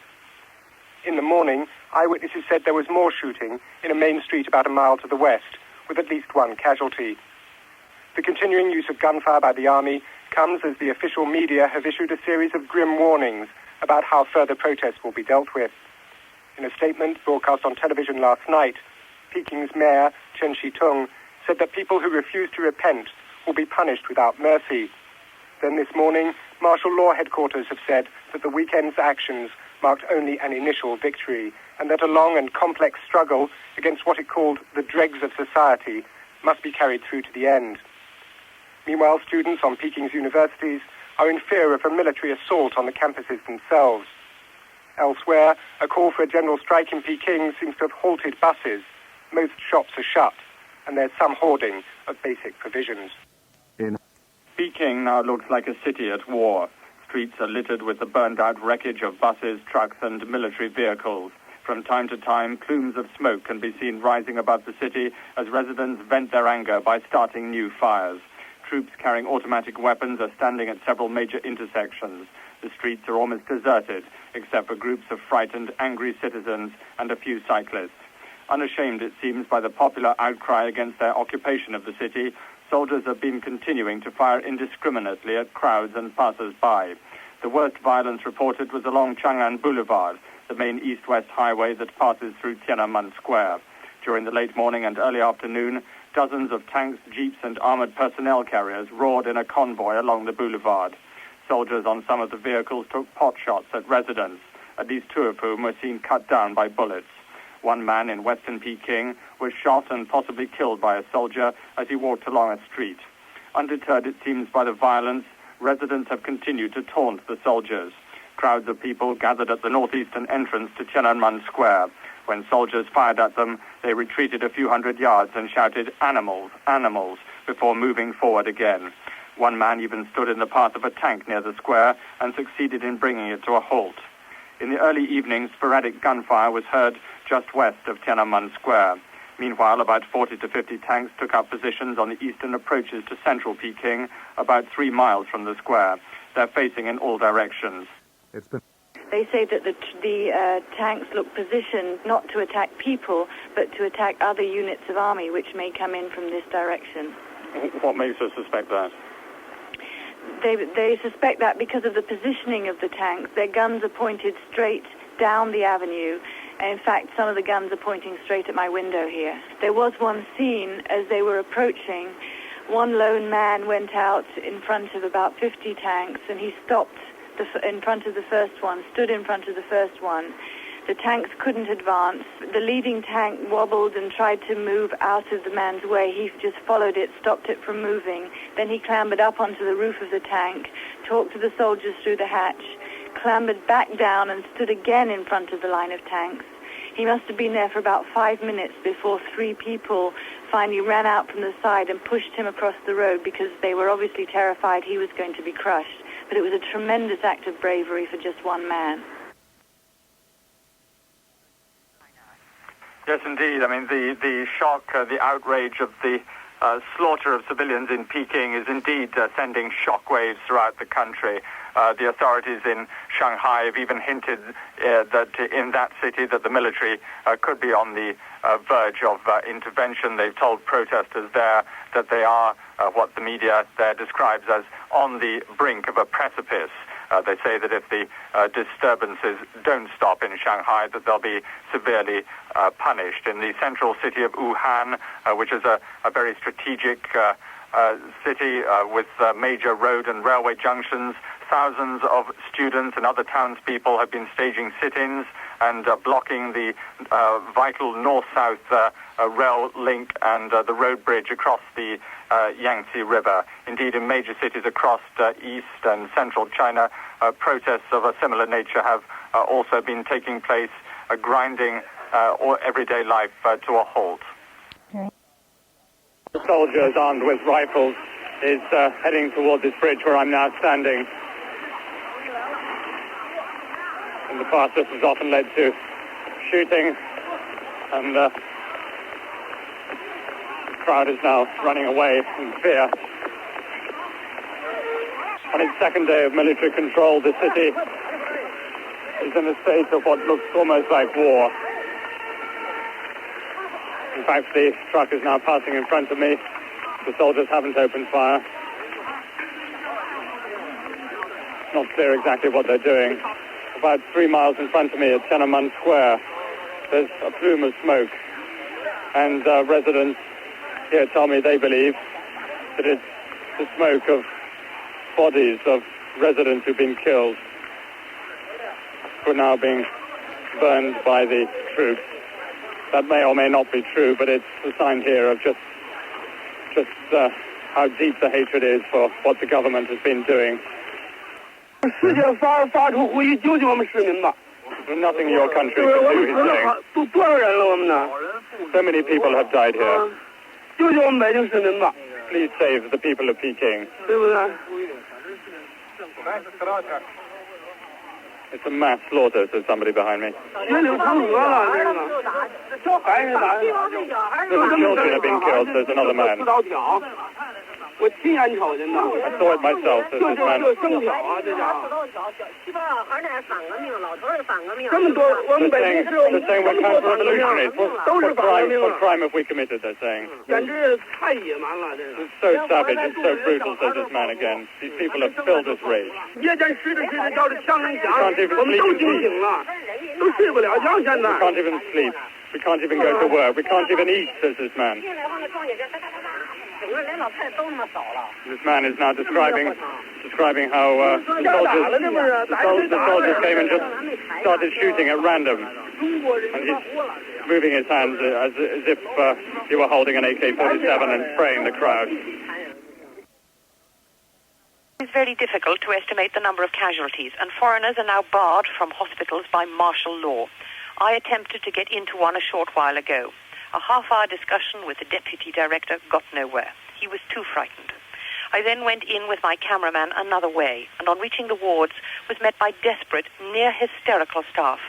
In the morning, eyewitnesses said there was more shooting in a main street about a mile to the west, with at least one casualty. The continuing use of gunfire by the army comes as the official media have issued a series of grim warnings about how further protests will be dealt with. In a statement broadcast on television last night, Peking's mayor, Chen Shitung, said that people who refuse to repent will be punished without mercy. Then this morning, martial law headquarters have said that the weekend's actions marked only an initial victory, and that a long and complex struggle against what it called the dregs of society must be carried through to the end. Meanwhile, students on Peking's universities are in fear of a military assault on the campuses themselves. Elsewhere, a call for a general strike in Peking seems to have halted buses. Most shops are shut, and there's some hoarding of basic provisions. Peking now looks like a city at war. Streets are littered with the burned-out wreckage of buses, trucks, and military vehicles. From time to time, plumes of smoke can be seen rising above the city as residents vent their anger by starting new fires. Troops carrying automatic weapons are standing at several major intersections. The streets are almost deserted, except for groups of frightened, angry citizens and a few cyclists. Unashamed, it seems, by the popular outcry against their occupation of the city, soldiers have been continuing to fire indiscriminately at crowds and passers-by. The worst violence reported was along Chang'an Boulevard, the main east-west highway that passes through Tiananmen Square. During the late morning and early afternoon, dozens of tanks, jeeps, and armored personnel carriers roared in a convoy along the boulevard. Soldiers on some of the vehicles took pot shots at residents, at least two of whom were seen cut down by bullets. One man in western Peking was shot and possibly killed by a soldier as he walked along a street. Undeterred, it seems, by the violence, residents have continued to taunt the soldiers. Crowds of people gathered at the northeastern entrance to Tiananmen Square. When soldiers fired at them, they retreated a few hundred yards and shouted, "Animals, animals," before moving forward again. One man even stood in the path of a tank near the square and succeeded in bringing it to a halt. In the early evening, sporadic gunfire was heard just west of Tiananmen Square. Meanwhile, about 40 to 50 tanks took up positions on the eastern approaches to central Peking, about 3 miles from the square. They're facing in all directions. They say that the tanks look positioned not to attack people, but to attack other units of army which may come in from this direction. What makes us suspect that? They suspect that because of the positioning of the tanks. Their guns are pointed straight down the avenue. And in fact, some of the guns are pointing straight at my window here. There was one scene as they were approaching. One lone man went out in front of about 50 tanks, and he stopped in front of the first one, stood in front of the first one. The tanks couldn't advance. The leading tank wobbled and tried to move out of the man's way. He just followed it, stopped it from moving. Then he clambered up onto the roof of the tank, talked to the soldiers through the hatch, clambered back down and stood again in front of the line of tanks. He must have been there for about 5 minutes before 3 people finally ran out from the side and pushed him across the road because they were obviously terrified he was going to be crushed. But it was a tremendous act of bravery for just one man. Yes, indeed. I mean, the shock, the outrage of the slaughter of civilians in Peking is indeed sending shockwaves throughout the country. The authorities in Shanghai have even hinted that in that city that the military could be on the verge of intervention. They've told protesters there that they are what the media there describes as on the brink of a precipice. They say that if the disturbances don't stop in Shanghai, that they'll be severely punished. In the central city of Wuhan, which is a very strategic city with major road and railway junctions, thousands of students and other townspeople have been staging sit-ins and blocking the vital north-south rail link and the road bridge across the Yangtze River. Indeed, in major cities across east and central China, protests of a similar nature have also been taking place, grinding everyday life to a halt. Soldiers armed with rifles is heading toward this bridge where I'm now standing. In the past, this has often led to shooting, and the crowd is now running away in fear. On its second day of military control, the city is in a state of what looks almost like war. In fact, the truck is now passing in front of me. The soldiers haven't opened fire. It's not clear exactly what they're doing. About 3 miles in front of me at Tiananmen Square, there's a plume of smoke. And residents here tell me they believe that it's the smoke of bodies of residents who've been killed, who are now being burned by the troops. That may or may not be true, but it's a sign here of just how deep the hatred is for what the government has been doing. There's nothing your country can do, he's saying. So many people have died here. Please save the people of Peking. It's a mass slaughter, says somebody behind me. Little children have been killed, says another man. I saw it myself, says this man. They're saying we're counter-revolutionaries. What crime have we committed, they're saying? It's so savage, it's so brutal, says this man again. These people have filled with rage. We can't even sleep in peace. We can't even sleep. We can't even go to work. We can't even eat, says this man. This man is now describing how the soldiers came and just started shooting at random. And he's moving his hands as if he were holding an AK-47 and spraying the crowd. It's very difficult to estimate the number of casualties, and foreigners are now barred from hospitals by martial law. I attempted to get into one a short while ago. A half-hour discussion with the deputy director got nowhere. He was too frightened. I then went in with my cameraman another way, and on reaching the wards was met by desperate, near-hysterical staff.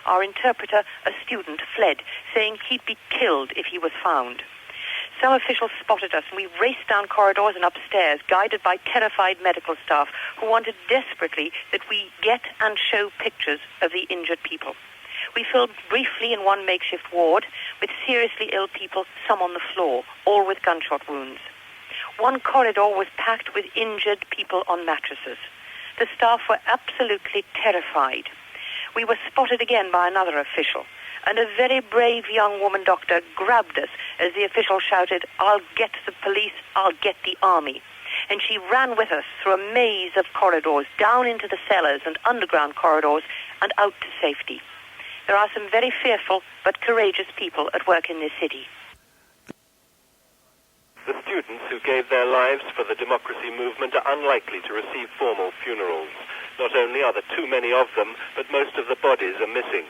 Our interpreter, a student, fled, saying he'd be killed if he was found. Some officials spotted us, and we raced down corridors and upstairs, guided by terrified medical staff who wanted desperately that we get and show pictures of the injured people. We filmed briefly in one makeshift ward with seriously ill people, some on the floor, all with gunshot wounds. One corridor was packed with injured people on mattresses. The staff were absolutely terrified. We were spotted again by another official, and a very brave young woman doctor grabbed us as the official shouted, "I'll get the police, I'll get the army." And she ran with us through a maze of corridors, down into the cellars and underground corridors, and out to safety. There are some very fearful but courageous people at work in this city. The students who gave their lives for the democracy movement are unlikely to receive formal funerals. Not only are there too many of them, but most of the bodies are missing.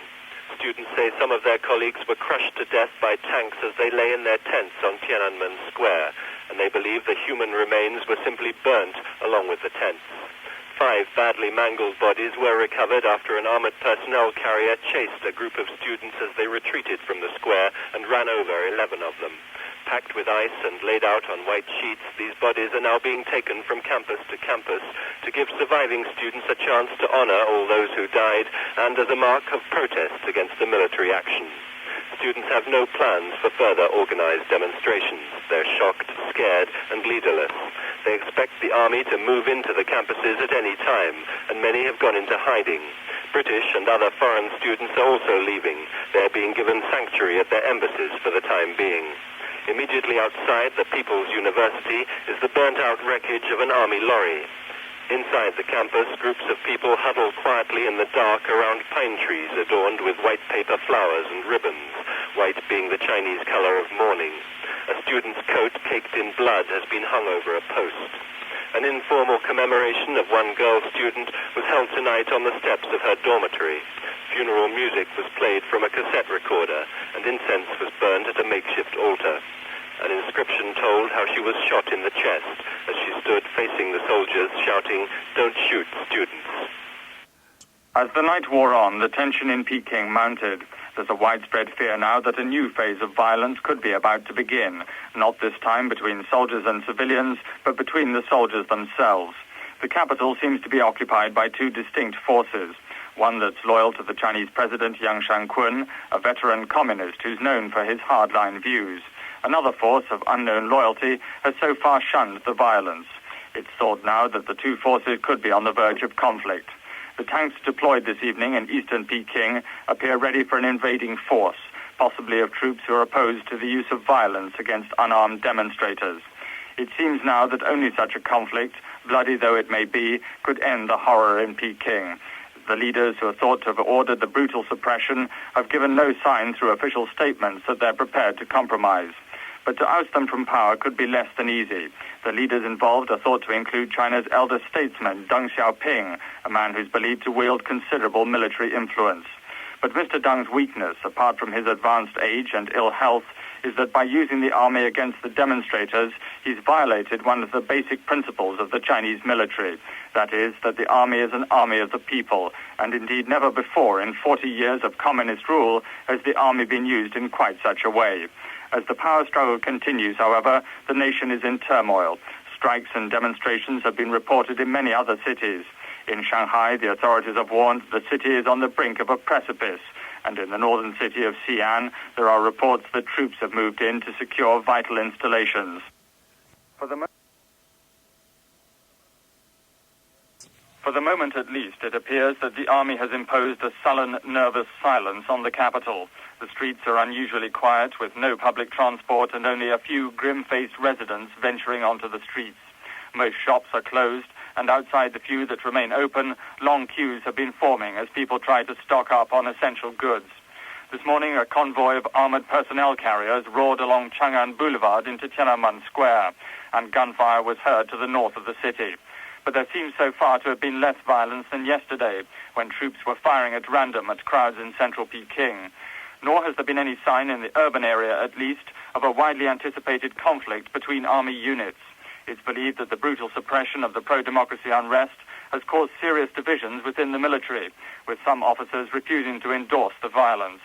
students say some of their colleagues were crushed to death by tanks as they lay in their tents on Tiananmen Square, and they believe the human remains were simply burnt along with the tents. 5 badly mangled bodies were recovered after an armored personnel carrier chased a group of students as they retreated from the square and ran over 11 of them. Packed with ice and laid out on white sheets, these bodies are now being taken from campus to campus to give surviving students a chance to honor all those who died and as a mark of protest against the military action. Students have no plans for further organized demonstrations. They're shocked, scared, and leaderless. They expect the army to move into the campuses at any time, and many have gone into hiding. British and other foreign students are also leaving. They're being given sanctuary at their embassies for the time being. Immediately outside the People's University is the burnt-out wreckage of an army lorry. Inside the campus, groups of people huddle quietly in the dark around pine trees adorned with white paper flowers and ribbons, white being the Chinese color of mourning. A student's coat caked in blood has been hung over a post. An informal commemoration of one girl student was held tonight on the steps of her dormitory. Funeral music was played from a cassette recorder, and incense was burned at a makeshift altar. An inscription told how she was shot in the chest as she stood facing the soldiers, shouting, "Don't shoot, students." As the night wore on, the tension in Peking mounted. There's a widespread fear now that a new phase of violence could be about to begin, not this time between soldiers and civilians, but between the soldiers themselves. The capital seems to be occupied by 2 distinct forces. One that's loyal to the Chinese president Yang Shangkun, a veteran communist who's known for his hardline views. Another force of unknown loyalty has so far shunned the violence. It's thought now that the 2 forces could be on the verge of conflict. The tanks deployed this evening in eastern Peking appear ready for an invading force, possibly of troops who are opposed to the use of violence against unarmed demonstrators. It seems now that only such a conflict, bloody though it may be, could end the horror in Peking. The leaders who are thought to have ordered the brutal suppression have given no sign through official statements that they're prepared to compromise. But to oust them from power could be less than easy. The leaders involved are thought to include China's elder statesman, Deng Xiaoping, a man who's believed to wield considerable military influence. But Mr. Deng's weakness, apart from his advanced age and ill health, is that by using the army against the demonstrators, he's violated one of the basic principles of the Chinese military. That is, that the army is an army of the people, and indeed never before in 40 years of communist rule has the army been used in quite such a way. As the power struggle continues, however, the nation is in turmoil. Strikes and demonstrations have been reported in many other cities. In Shanghai, the authorities have warned the city is on the brink of a precipice. And in the northern city of Xi'an, there are reports that troops have moved in to secure vital installations. For the moment at least, it appears that the army has imposed a sullen, nervous silence on the capital. The streets are unusually quiet, with no public transport and only a few grim-faced residents venturing onto the streets. Most shops are closed, and outside the few that remain open, long queues have been forming as people try to stock up on essential goods. This morning, a convoy of armored personnel carriers roared along Chang'an Boulevard into Tiananmen Square, and gunfire was heard to the north of the city. But there seems so far to have been less violence than yesterday, when troops were firing at random at crowds in central Peking. Nor has there been any sign in the urban area, at least, of a widely anticipated conflict between army units. It's believed that the brutal suppression of the pro-democracy unrest has caused serious divisions within the military, with some officers refusing to endorse the violence.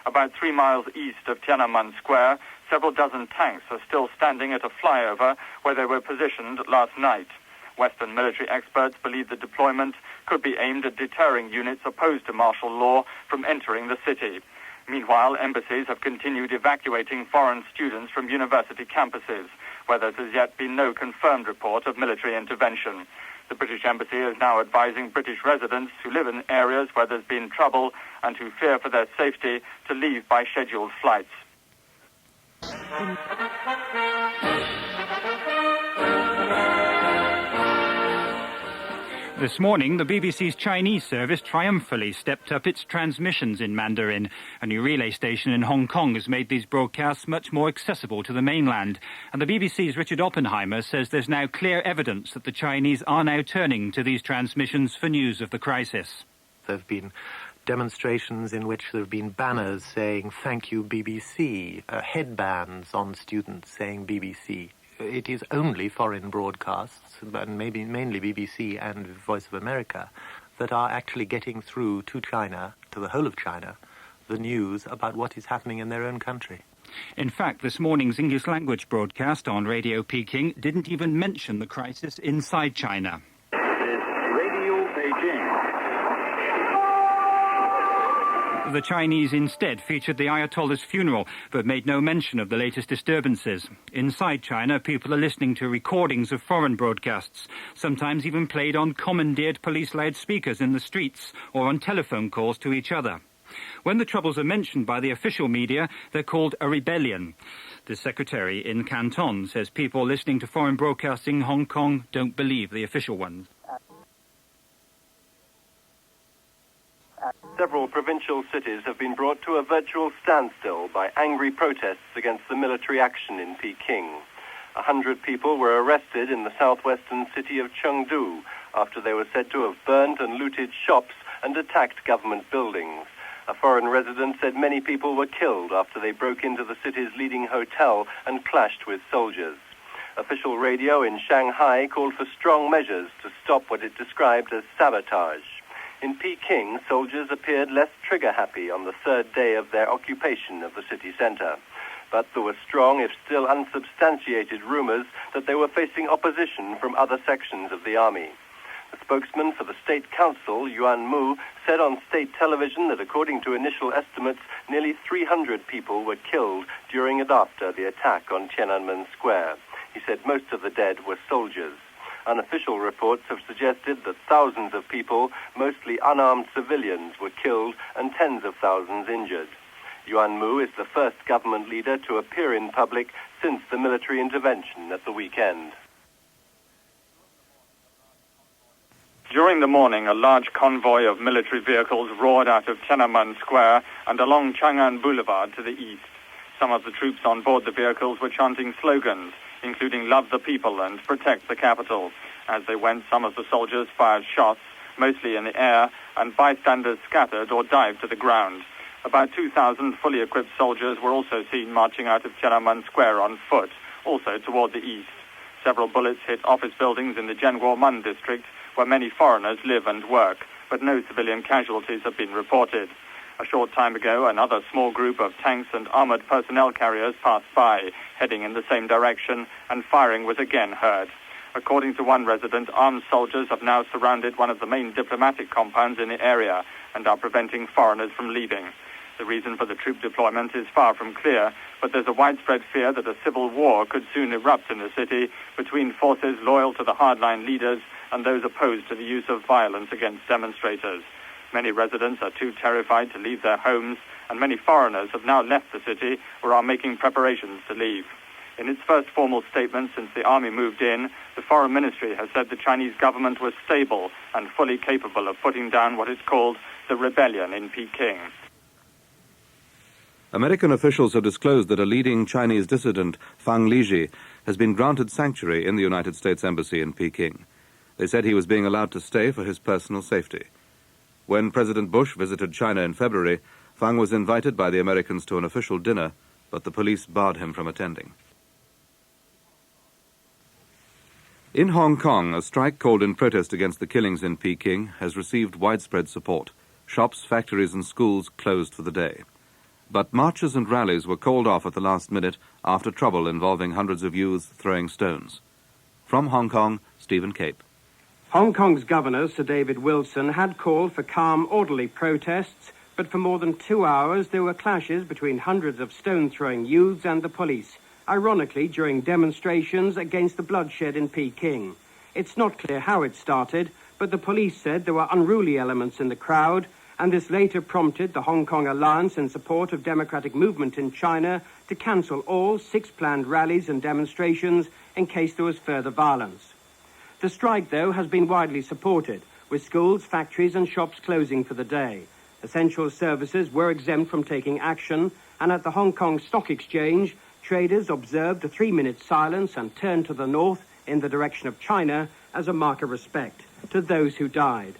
About 3 miles east of Tiananmen Square, several dozen tanks are still standing at a flyover where they were positioned last night. Western military experts believe the deployment could be aimed at deterring units opposed to martial law from entering the city. Meanwhile, embassies have continued evacuating foreign students from university campuses, where there has yet been no confirmed report of military intervention. The British Embassy is now advising British residents who live in areas where there's been trouble and who fear for their safety to leave by scheduled flights. This morning, the BBC's Chinese service triumphantly stepped up its transmissions in Mandarin. A new relay station in Hong Kong has made these broadcasts much more accessible to the mainland. And the BBC's Richard Oppenheimer says there's now clear evidence that the Chinese are now turning to these transmissions for news of the crisis. There have been demonstrations in which there have been banners saying "Thank you, BBC," headbands on students saying BBC. It is only foreign broadcasts, and maybe mainly BBC and Voice of America, that are actually getting through to China, to the whole of China, the news about what is happening in their own country. In fact, this morning's English language broadcast on Radio Peking didn't even mention the crisis inside China. Radio Beijing. The Chinese instead featured the Ayatollah's funeral, but made no mention of the latest disturbances. Inside China, people are listening to recordings of foreign broadcasts, sometimes even played on commandeered police loudspeakers in the streets or on telephone calls to each other. When the troubles are mentioned by the official media, they're called a rebellion. The secretary in Canton says people listening to foreign broadcasting in Hong Kong don't believe the official ones. Several provincial cities have been brought to a virtual standstill by angry protests against the military action in Peking. 100 people were arrested in the southwestern city of Chengdu after they were said to have burned and looted shops and attacked government buildings. A foreign resident said many people were killed after they broke into the city's leading hotel and clashed with soldiers. Official radio in Shanghai called for strong measures to stop what it described as sabotage. In Peking, soldiers appeared less trigger-happy on the third day of their occupation of the city center. But there were strong, if still unsubstantiated, rumors that they were facing opposition from other sections of the army. The spokesman for the State Council, Yuan Mu, said on state television that according to initial estimates, nearly 300 people were killed during and after the attack on Tiananmen Square. He said most of the dead were soldiers. Unofficial reports have suggested that thousands of people, mostly unarmed civilians, were killed and tens of thousands injured. Yuan Mu is the first government leader to appear in public since the military intervention at the weekend. During the morning, a large convoy of military vehicles roared out of Tiananmen Square and along Chang'an Boulevard to the east. Some of the troops on board the vehicles were chanting slogans, including "Love the People" and "Protect the Capital." As they went, some of the soldiers fired shots, mostly in the air, and bystanders scattered or dived to the ground. About 2,000 fully equipped soldiers were also seen marching out of Tiananmen Square on foot, also toward the east. Several bullets hit office buildings in the Jianguomen district, where many foreigners live and work, but no civilian casualties have been reported. A short time ago, another small group of tanks and armored personnel carriers passed by, heading in the same direction, and firing was again heard. According to one resident, armed soldiers have now surrounded one of the main diplomatic compounds in the area and are preventing foreigners from leaving. The reason for the troop deployment is far from clear, but there's a widespread fear that a civil war could soon erupt in the city between forces loyal to the hardline leaders and those opposed to the use of violence against demonstrators. Many residents are too terrified to leave their homes, and many foreigners have now left the city or are making preparations to leave. In its first formal statement since the army moved in, the Foreign Ministry has said the Chinese government was stable and fully capable of putting down what is called the rebellion in Peking. American officials have disclosed that a leading Chinese dissident, Fang Liji, has been granted sanctuary in the United States Embassy in Peking. They said he was being allowed to stay for his personal safety. When President Bush visited China in February, Fang was invited by the Americans to an official dinner, but the police barred him from attending. In Hong Kong, a strike called in protest against the killings in Peking has received widespread support. Shops, factories and schools closed for the day. But marches and rallies were called off at the last minute after trouble involving hundreds of youths throwing stones. From Hong Kong, Stephen Cape. Hong Kong's Governor, Sir David Wilson, had called for calm, orderly protests, but for more than 2 hours there were clashes between hundreds of stone-throwing youths and the police, ironically during demonstrations against the bloodshed in Peking. It's not clear how it started, but the police said there were unruly elements in the crowd, and this later prompted the Hong Kong Alliance in support of democratic movement in China to cancel all 6 planned rallies and demonstrations in case there was further violence. The strike, though, has been widely supported, with schools, factories and shops closing for the day. Essential services were exempt from taking action, and at the Hong Kong Stock Exchange, traders observed a 3-minute silence and turned to the north in the direction of China as a mark of respect to those who died.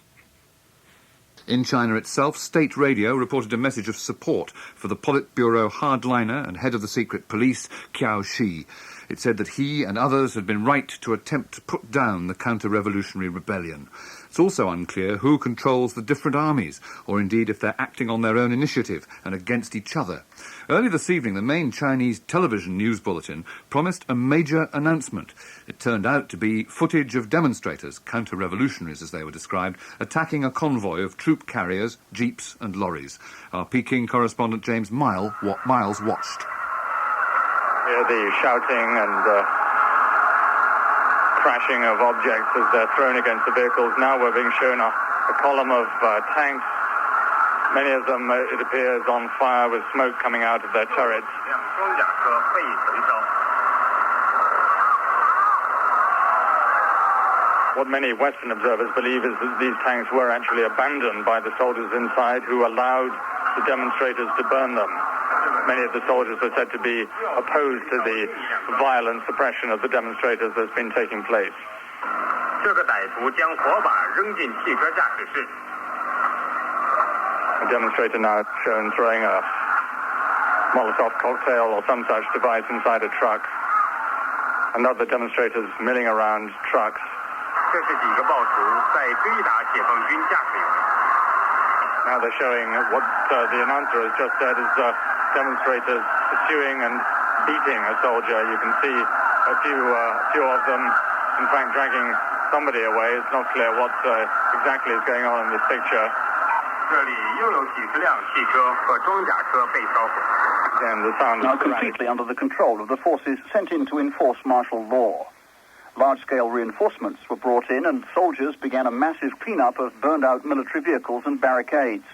In China itself, state radio reported a message of support for the Politburo hardliner and head of the secret police, Casualty. It said that he and others had been right to attempt to put down the counter-revolutionary rebellion. It's also unclear who controls the different armies, or indeed if they're acting on their own initiative and against each other. Early this evening, the main Chinese television news bulletin promised a major announcement. It turned out to be footage of demonstrators, counter-revolutionaries as they were described, attacking a convoy of troop carriers, jeeps and lorries. Our Peking correspondent James Miles watched. Hear the shouting and crashing of objects as they're thrown against the vehicles. Now we're being shown a column of tanks, many of them, it appears, on fire with smoke coming out of their turrets. What many Western observers believe is that these tanks were actually abandoned by the soldiers inside, who allowed the demonstrators to burn them. Many of the soldiers are said to be opposed to the violent suppression of the demonstrators that's been taking place. A demonstrator now shown throwing a Molotov cocktail or some such device inside a truck, and other demonstrators milling around trucks. Now they're showing what the announcer has just said is demonstrators pursuing and beating a soldier. You can see a few of them, in fact, dragging somebody away. It's not clear what exactly is going on in this picture. Again, the sound now completely under the control of the forces sent in to enforce martial law. Large-scale reinforcements were brought in, and soldiers began a massive clean-up of burned-out military vehicles and barricades.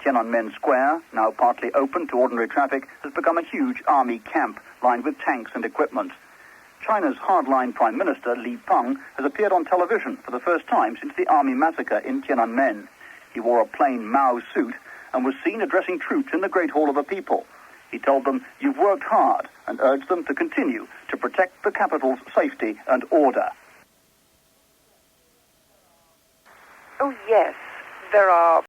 Tiananmen Square, now partly open to ordinary traffic, has become a huge army camp lined with tanks and equipment. China's hardline Prime Minister, Li Peng, has appeared on television for the first time since the army massacre in Tiananmen. He wore a plain Mao suit and was seen addressing troops in the Great Hall of the People. He told them, "You've worked hard," and urged them to continue to protect the capital's safety and order. Oh, yes. There are